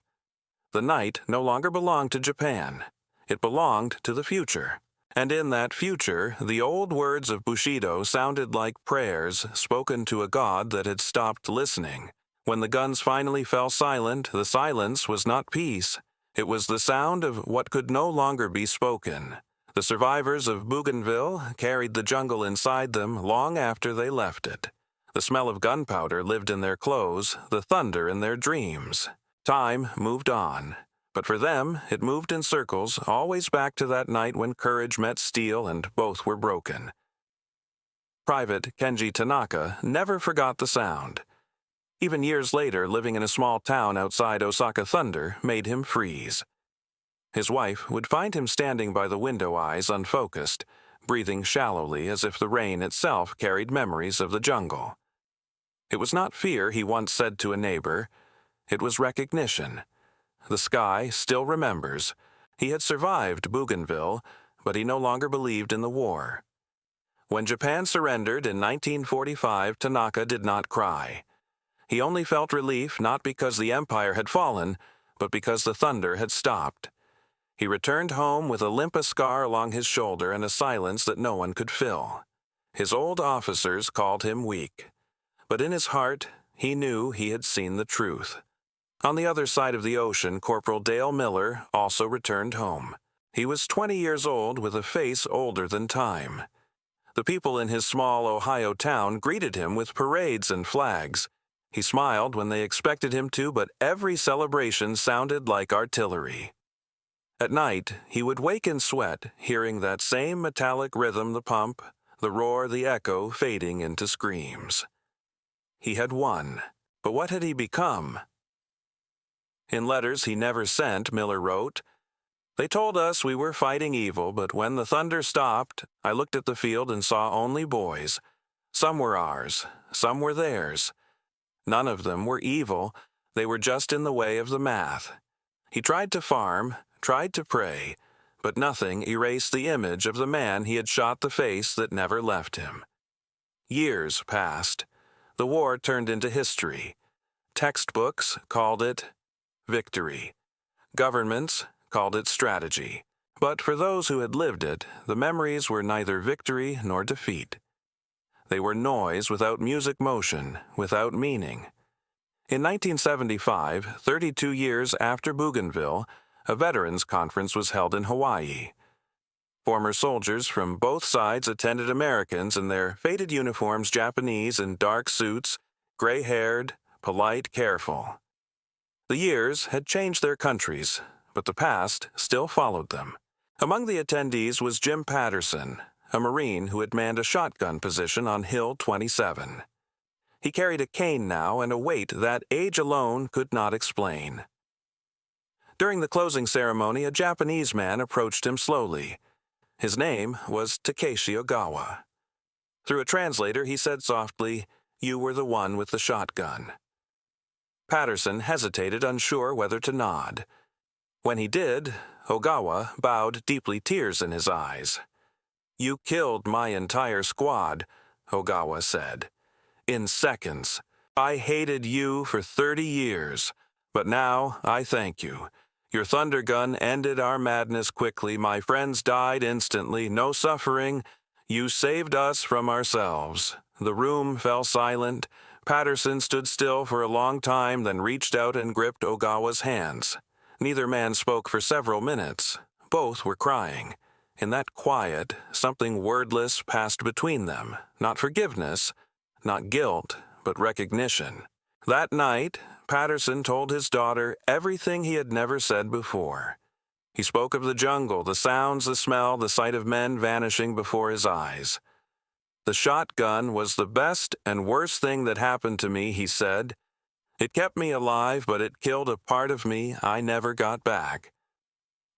[SPEAKER 1] The night no longer belonged to Japan. It belonged to the future. And in that future, the old words of Bushido sounded like prayers spoken to a god that had stopped listening. When the guns finally fell silent, the silence was not peace. It was the sound of what could no longer be spoken. The survivors of Bougainville carried the jungle inside them long after they left it. The smell of gunpowder lived in their clothes, the thunder in their dreams. Time moved on. But for them, it moved in circles, always back to that night when courage met steel and both were broken. Private Kenji Tanaka never forgot the sound. Even years later, living in a small town outside Osaka, thunder made him freeze. His wife would find him standing by the window, eyes unfocused, breathing shallowly as if the rain itself carried memories of the jungle. It was not fear, he once said to a neighbor. It was recognition. The sky still remembers. He had survived Bougainville, but he no longer believed in the war. When Japan surrendered in 1945, Tanaka did not cry. He only felt relief not because the empire had fallen, but because the thunder had stopped. He returned home with a limp scar along his shoulder and a silence that no one could fill. His old officers called him weak. But in his heart, he knew he had seen the truth. On the other side of the ocean, Corporal Dale Miller also returned home. He was 20 years old with a face older than time. The people in his small Ohio town greeted him with parades and flags. He smiled when they expected him to, but every celebration sounded like artillery. At night, he would wake in sweat, hearing that same metallic rhythm, the pump, the roar, the echo fading into screams. He had won, but what had he become? In letters he never sent, Miller wrote, "They told us we were fighting evil, but when the thunder stopped, I looked at the field and saw only boys. Some were ours, some were theirs. None of them were evil, they were just in the way of the math. He tried to farm, tried to pray, but nothing erased the image of the man he had shot the face that never left him." Years passed. The war turned into history. Textbooks called it victory. Governments called it strategy. But for those who had lived it, the memories were neither victory nor defeat. They were noise without music motion, without meaning. In 1975, 32 years after Bougainville, a veterans conference was held in Hawaii. Former soldiers from both sides attended. Americans in their faded uniforms, Japanese in dark suits, gray-haired, polite, careful. The years had changed their countries, but the past still followed them. Among the attendees was Jim Patterson, a Marine who had manned a shotgun position on Hill 27. He carried a cane now and a weight that age alone could not explain. During the closing ceremony, a Japanese man approached him slowly. His name was Takeshi Ogawa. Through a translator, he said softly, "You were the one with the shotgun." Patterson hesitated, unsure whether to nod. When he did, Ogawa bowed deeply, tears in his eyes. "You killed my entire squad," Ogawa said. "In seconds. I hated you for 30 years, but now I thank you. Your thunder gun ended our madness quickly. My friends died instantly, no suffering. You saved us from ourselves." The room fell silent. Patterson stood still for a long time, then reached out and gripped Ogawa's hands. Neither man spoke for several minutes. Both were crying. In that quiet, something wordless passed between them. Not forgiveness, not guilt, but recognition. That night, Patterson told his daughter everything he had never said before. He spoke of the jungle, the sounds, the smell, the sight of men vanishing before his eyes. "The shotgun was the best and worst thing that happened to me," he said. "It kept me alive, but it killed a part of me I never got back."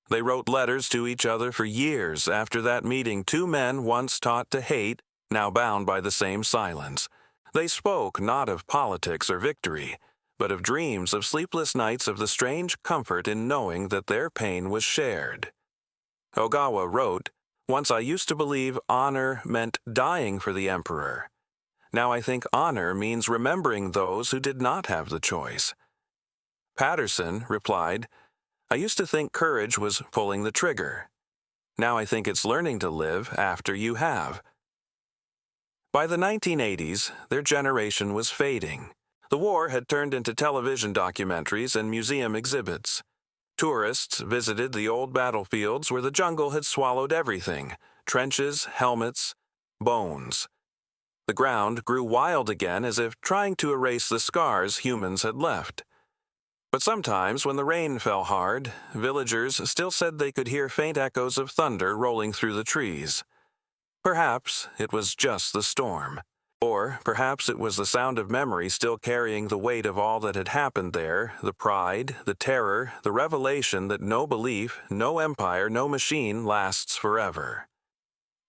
[SPEAKER 1] They wrote letters to each other for years after that meeting, two men once taught to hate, now bound by the same silence. They spoke not of politics or victory, but of dreams, of sleepless nights, of the strange comfort in knowing that their pain was shared. Ogawa wrote, "Once I used to believe honor meant dying for the emperor. Now I think honor means remembering those who did not have the choice." Patterson replied, "I used to think courage was pulling the trigger. Now I think it's learning to live after you have." By the 1980s, their generation was fading. The war had turned into television documentaries and museum exhibits. Tourists visited the old battlefields where the jungle had swallowed everything: trenches, helmets, bones. The ground grew wild again, as if trying to erase the scars humans had left. But sometimes, when the rain fell hard, villagers still said they could hear faint echoes of thunder rolling through the trees. Perhaps it was just the storm. Or perhaps it was the sound of memory still carrying the weight of all that had happened there, the pride, the terror, the revelation that no belief, no empire, no machine lasts forever.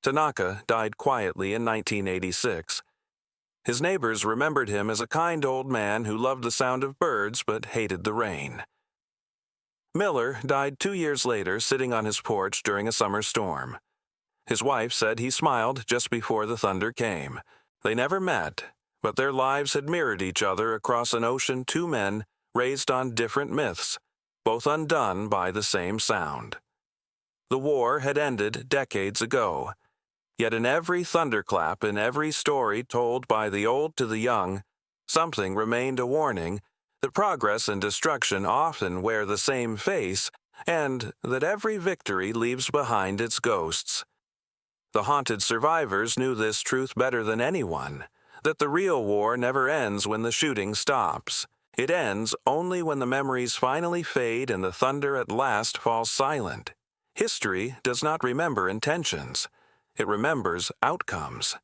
[SPEAKER 1] Tanaka died quietly in 1986. His neighbors remembered him as a kind old man who loved the sound of birds but hated the rain. Miller died 2 years later sitting on his porch during a summer storm. His wife said he smiled just before the thunder came. They never met, but their lives had mirrored each other across an ocean, two men raised on different myths, both undone by the same sound. The war had ended decades ago, yet in every thunderclap, in every story told by the old to the young, something remained a warning that progress and destruction often wear the same face, and that every victory leaves behind its ghosts. The haunted survivors knew this truth better than anyone, that the real war never ends when the shooting stops. It ends only when the memories finally fade and the thunder at last falls silent. History does not remember intentions. It remembers outcomes.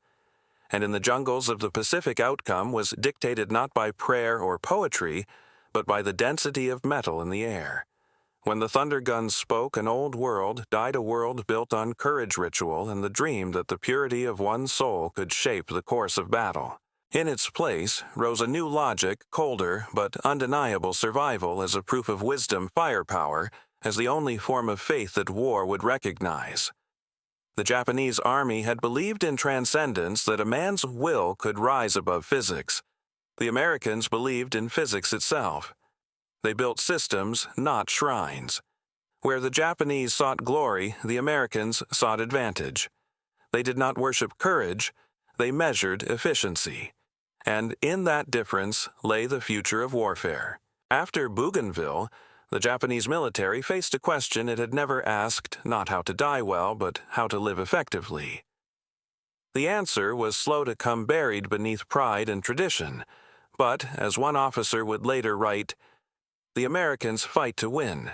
[SPEAKER 1] And in the jungles of the Pacific, outcome was dictated not by prayer or poetry, but by the density of metal in the air. When the thunder guns spoke, an old world died, a world built on courage ritual and the dream that the purity of one soul could shape the course of battle. In its place rose a new logic, colder but undeniable survival as a proof of wisdom, firepower, as the only form of faith that war would recognize. The Japanese army had believed in transcendence, that a man's will could rise above physics. The Americans believed in physics itself. They built systems, not shrines. Where the Japanese sought glory, the Americans sought advantage. They did not worship courage, they measured efficiency. And in that difference lay the future of warfare. After Bougainville, the Japanese military faced a question it had never asked, not how to die well, but how to live effectively. The answer was slow to come, buried beneath pride and tradition. But, as one officer would later write, "The Americans fight to win.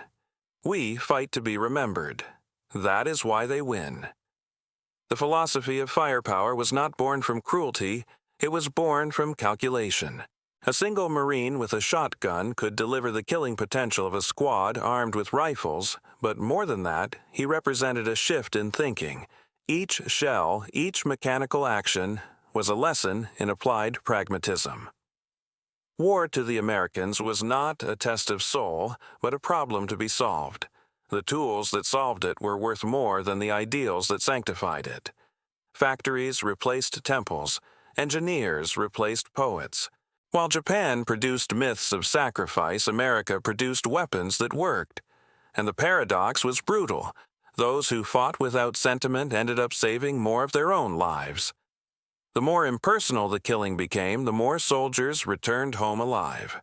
[SPEAKER 1] We fight to be remembered. That is why they win." The philosophy of firepower was not born from cruelty, it was born from calculation. A single Marine with a shotgun could deliver the killing potential of a squad armed with rifles, but more than that, he represented a shift in thinking. Each shell, each mechanical action, was a lesson in applied pragmatism. War to the Americans was not a test of soul, but a problem to be solved. The tools that solved it were worth more than the ideals that sanctified it. Factories replaced temples, engineers replaced poets. While Japan produced myths of sacrifice, America produced weapons that worked. And the paradox was brutal. Those who fought without sentiment ended up saving more of their own lives. The more impersonal the killing became, the more soldiers returned home alive.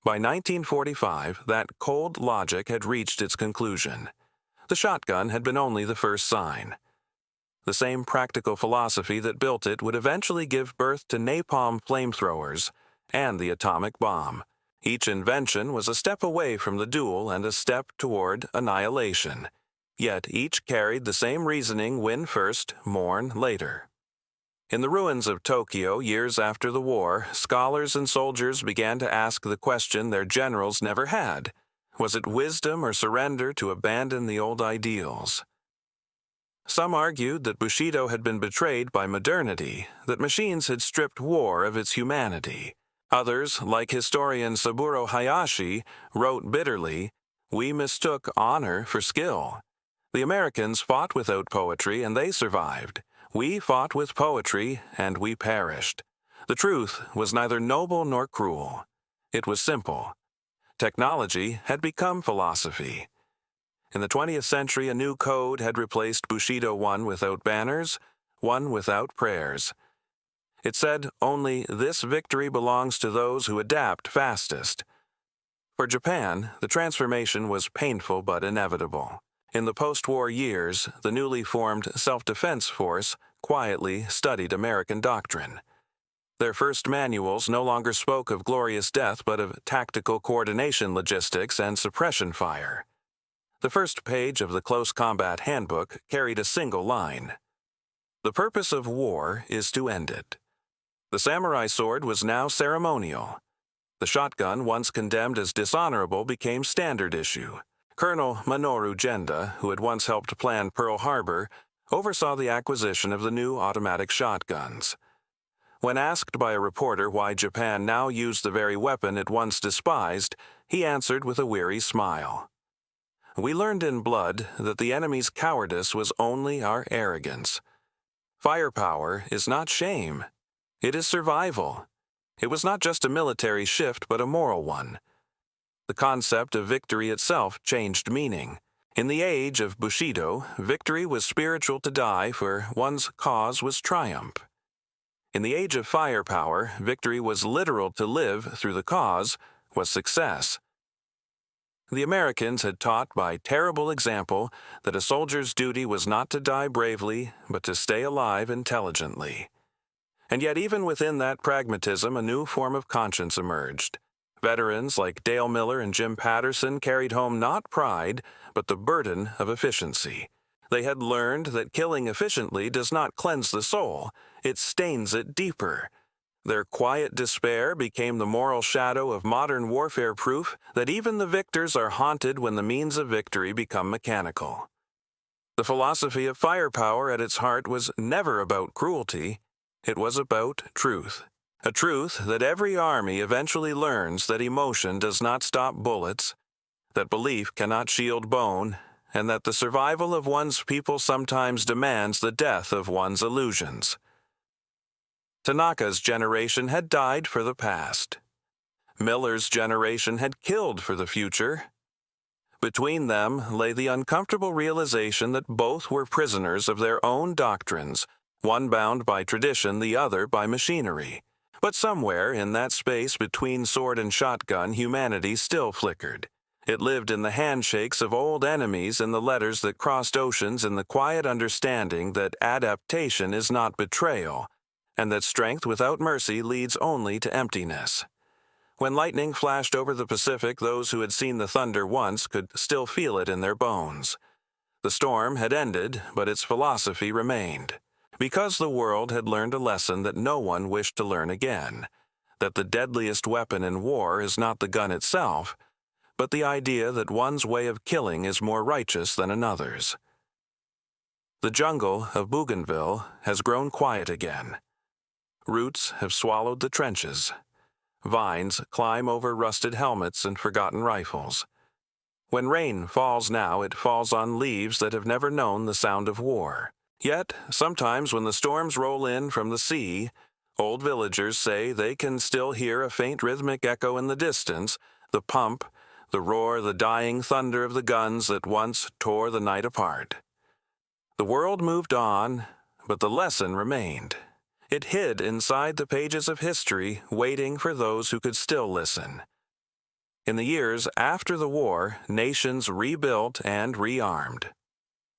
[SPEAKER 1] By 1945, that cold logic had reached its conclusion. The shotgun had been only the first sign. The same practical philosophy that built it would eventually give birth to napalm flamethrowers and the atomic bomb. Each invention was a step away from the duel and a step toward annihilation. Yet each carried the same reasoning: win first, mourn later. In the ruins of Tokyo, years after the war, scholars and soldiers began to ask the question their generals never had. Was it wisdom or surrender to abandon the old ideals? Some argued that Bushido had been betrayed by modernity, that machines had stripped war of its humanity. Others, like historian Saburo Hayashi, wrote bitterly, "We mistook honor for skill. The Americans fought without poetry and they survived. We fought with poetry and we perished." The truth was neither noble nor cruel. It was simple. Technology had become philosophy. In the 20th century, a new code had replaced Bushido, one without banners, one without prayers. It said only, "This victory belongs to those who adapt fastest." For Japan, the transformation was painful but inevitable. In the post-war years, the newly formed self-defense force quietly studied American doctrine. Their first manuals no longer spoke of glorious death but of tactical coordination, logistics, and suppression fire. The first page of the Close Combat Handbook carried a single line: The purpose of war is to end it. The samurai sword was now ceremonial. The shotgun, once condemned as dishonorable, became standard issue. Colonel Minoru Genda, who had once helped plan Pearl Harbor, oversaw the acquisition of the new automatic shotguns. When asked by a reporter why Japan now used the very weapon it once despised, he answered with a weary smile. "We learned in blood that the enemy's cowardice was only our arrogance. Firepower is not shame. It is survival. It was not just a military shift, but a moral one. The concept of victory itself changed meaning. In the age of Bushido, victory was spiritual to die, for one's cause was triumph. In the age of firepower, victory was literal to live through the cause, was success. The Americans had taught by terrible example that a soldier's duty was not to die bravely, but to stay alive intelligently. And yet even within that pragmatism, a new form of conscience emerged. Veterans like Dale Miller and Jim Patterson carried home not pride, but the burden of efficiency. They had learned that killing efficiently does not cleanse the soul, it stains it deeper. Their quiet despair became the moral shadow of modern warfare, proof that even the victors are haunted when the means of victory become mechanical. The philosophy of firepower at its heart was never about cruelty, it was about truth. A truth that every army eventually learns, that emotion does not stop bullets, that belief cannot shield bone, and that the survival of one's people sometimes demands the death of one's illusions. Tanaka's generation had died for the past. Miller's generation had killed for the future. Between them lay the uncomfortable realization that both were prisoners of their own doctrines, one bound by tradition, the other by machinery. But somewhere in that space between sword and shotgun, humanity still flickered. It lived in the handshakes of old enemies, in the letters that crossed oceans, in the quiet understanding that adaptation is not betrayal, and that strength without mercy leads only to emptiness. When lightning flashed over the Pacific, those who had seen the thunder once could still feel it in their bones. The storm had ended, but its philosophy remained. Because the world had learned a lesson that no one wished to learn again, that the deadliest weapon in war is not the gun itself, but the idea that one's way of killing is more righteous than another's. The jungle of Bougainville has grown quiet again. Roots have swallowed the trenches. Vines climb over rusted helmets and forgotten rifles. When rain falls now, it falls on leaves that have never known the sound of war. Yet, sometimes when the storms roll in from the sea, old villagers say they can still hear a faint rhythmic echo in the distance, the pump, the roar, the dying thunder of the guns that once tore the night apart. The world moved on, but the lesson remained. It hid inside the pages of history, waiting for those who could still listen. In the years after the war, nations rebuilt and rearmed.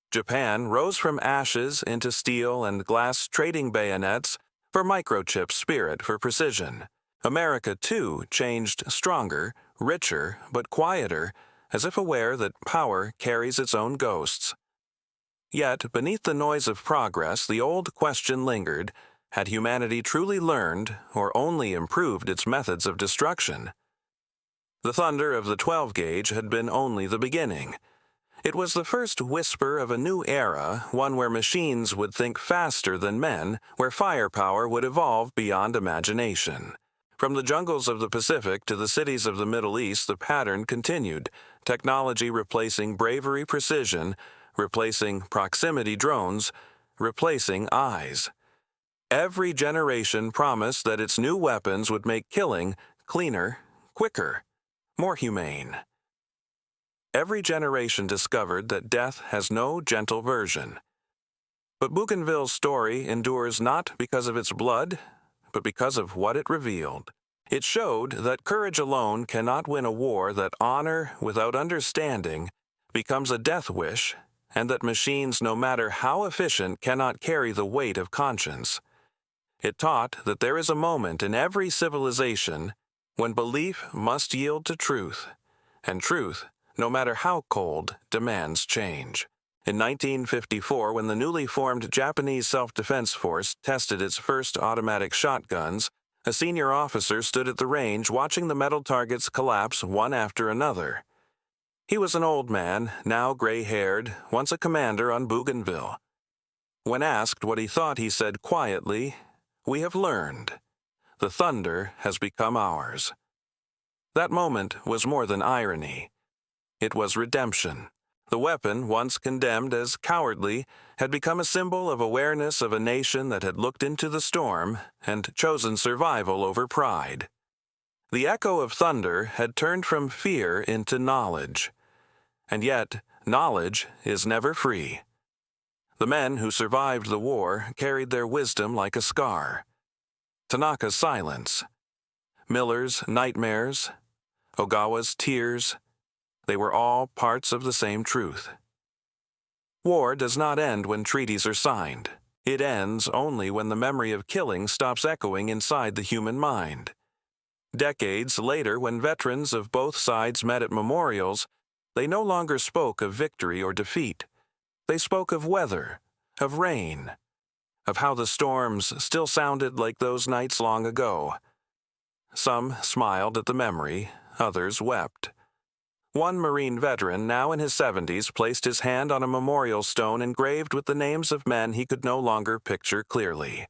[SPEAKER 1] Japan rose from ashes into steel and glass trading bayonets for microchip spirit for precision. America, too, changed stronger, richer, but quieter, as if aware that power carries its own ghosts. Yet, beneath the noise of progress, the old question lingered: had humanity truly learned or only improved its methods of destruction? The thunder of the 12-gauge had been only the beginning. It was the first whisper of a new era, one where machines would think faster than men, where firepower would evolve beyond imagination. From the jungles of the Pacific to the cities of the Middle East, the pattern continued, technology replacing bravery precision, replacing proximity drones, replacing eyes. Every generation promised that its new weapons would make killing cleaner, quicker, more humane. Every generation discovered that death has no gentle version. But Bougainville's story endures not because of its blood, but because of what it revealed. It showed that courage alone cannot win a war, that honor without understanding becomes a death wish, and that machines, no matter how efficient, cannot carry the weight of conscience. It taught that there is a moment in every civilization when belief must yield to truth, and truth, no matter how cold, demands change. In 1954, when the newly formed Japanese Self-Defense Force tested its first automatic shotguns, a senior officer stood at the range watching the metal targets collapse one after another. He was an old man, now gray-haired, once a commander on Bougainville. When asked what he thought, he said quietly, "We have learned. The thunder has become ours." That moment was more than irony. It was redemption. The weapon, once condemned as cowardly, had become a symbol of awareness of a nation that had looked into the storm and chosen survival over pride. The echo of thunder had turned from fear into knowledge. And yet, knowledge is never free. The men who survived the war carried their wisdom like a scar. Tanaka's silence, Miller's nightmares, Ogawa's tears, they were all parts of the same truth. War does not end when treaties are signed. It ends only when the memory of killing stops echoing inside the human mind. Decades later, when veterans of both sides met at memorials, they no longer spoke of victory or defeat. They spoke of weather, of rain, of how the storms still sounded like those nights long ago. Some smiled at the memory, others wept. One Marine veteran, now in his 70s, placed his hand on a memorial stone engraved with the names of men he could no longer picture clearly.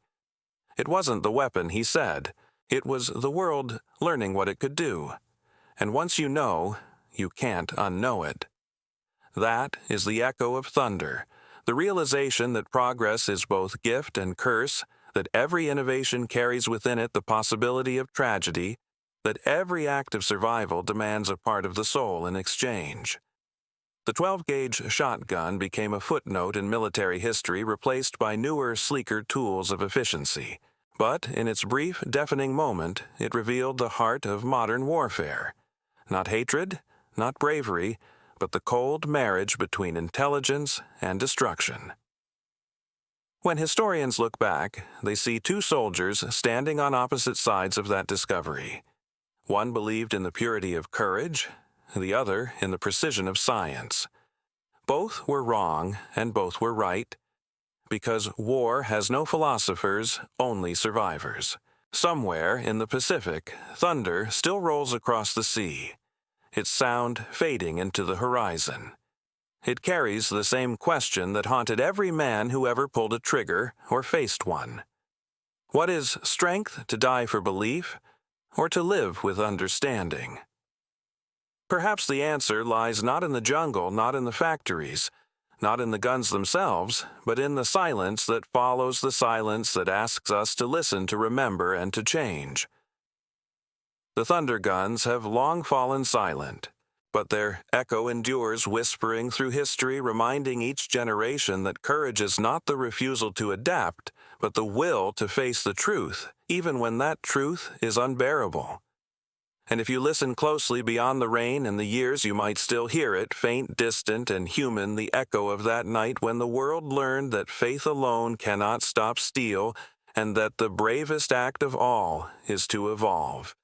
[SPEAKER 1] It wasn't the weapon, he said. It was the world learning what it could do. And once you know, you can't unknow it. That is the echo of thunder, the realization that progress is both gift and curse, that every innovation carries within it the possibility of tragedy, that every act of survival demands a part of the soul in exchange. The 12-gauge shotgun became a footnote in military history, replaced by newer, sleeker tools of efficiency. But in its brief, deafening moment, it revealed the heart of modern warfare. Not hatred, not bravery, but the cold marriage between intelligence and destruction. When historians look back, they see two soldiers standing on opposite sides of that discovery. One believed in the purity of courage, the other in the precision of science. Both were wrong, and both were right, because war has no philosophers, only survivors. Somewhere in the Pacific, thunder still rolls across the sea, its sound fading into the horizon. It carries the same question that haunted every man who ever pulled a trigger or faced one. What is strength to die for belief, or to live with understanding? Perhaps the answer lies not in the jungle, not in the factories, not in the guns themselves, but in the silence that follows the silence that asks us to listen, to remember, and to change. The thunder guns have long fallen silent, but their echo endures, whispering through history, reminding each generation that courage is not the refusal to adapt, but the will to face the truth, even when that truth is unbearable. And if you listen closely beyond the rain and the years, you might still hear it, faint, distant, and human, the echo of that night when the world learned that faith alone cannot stop steel, and that the bravest act of all is to evolve.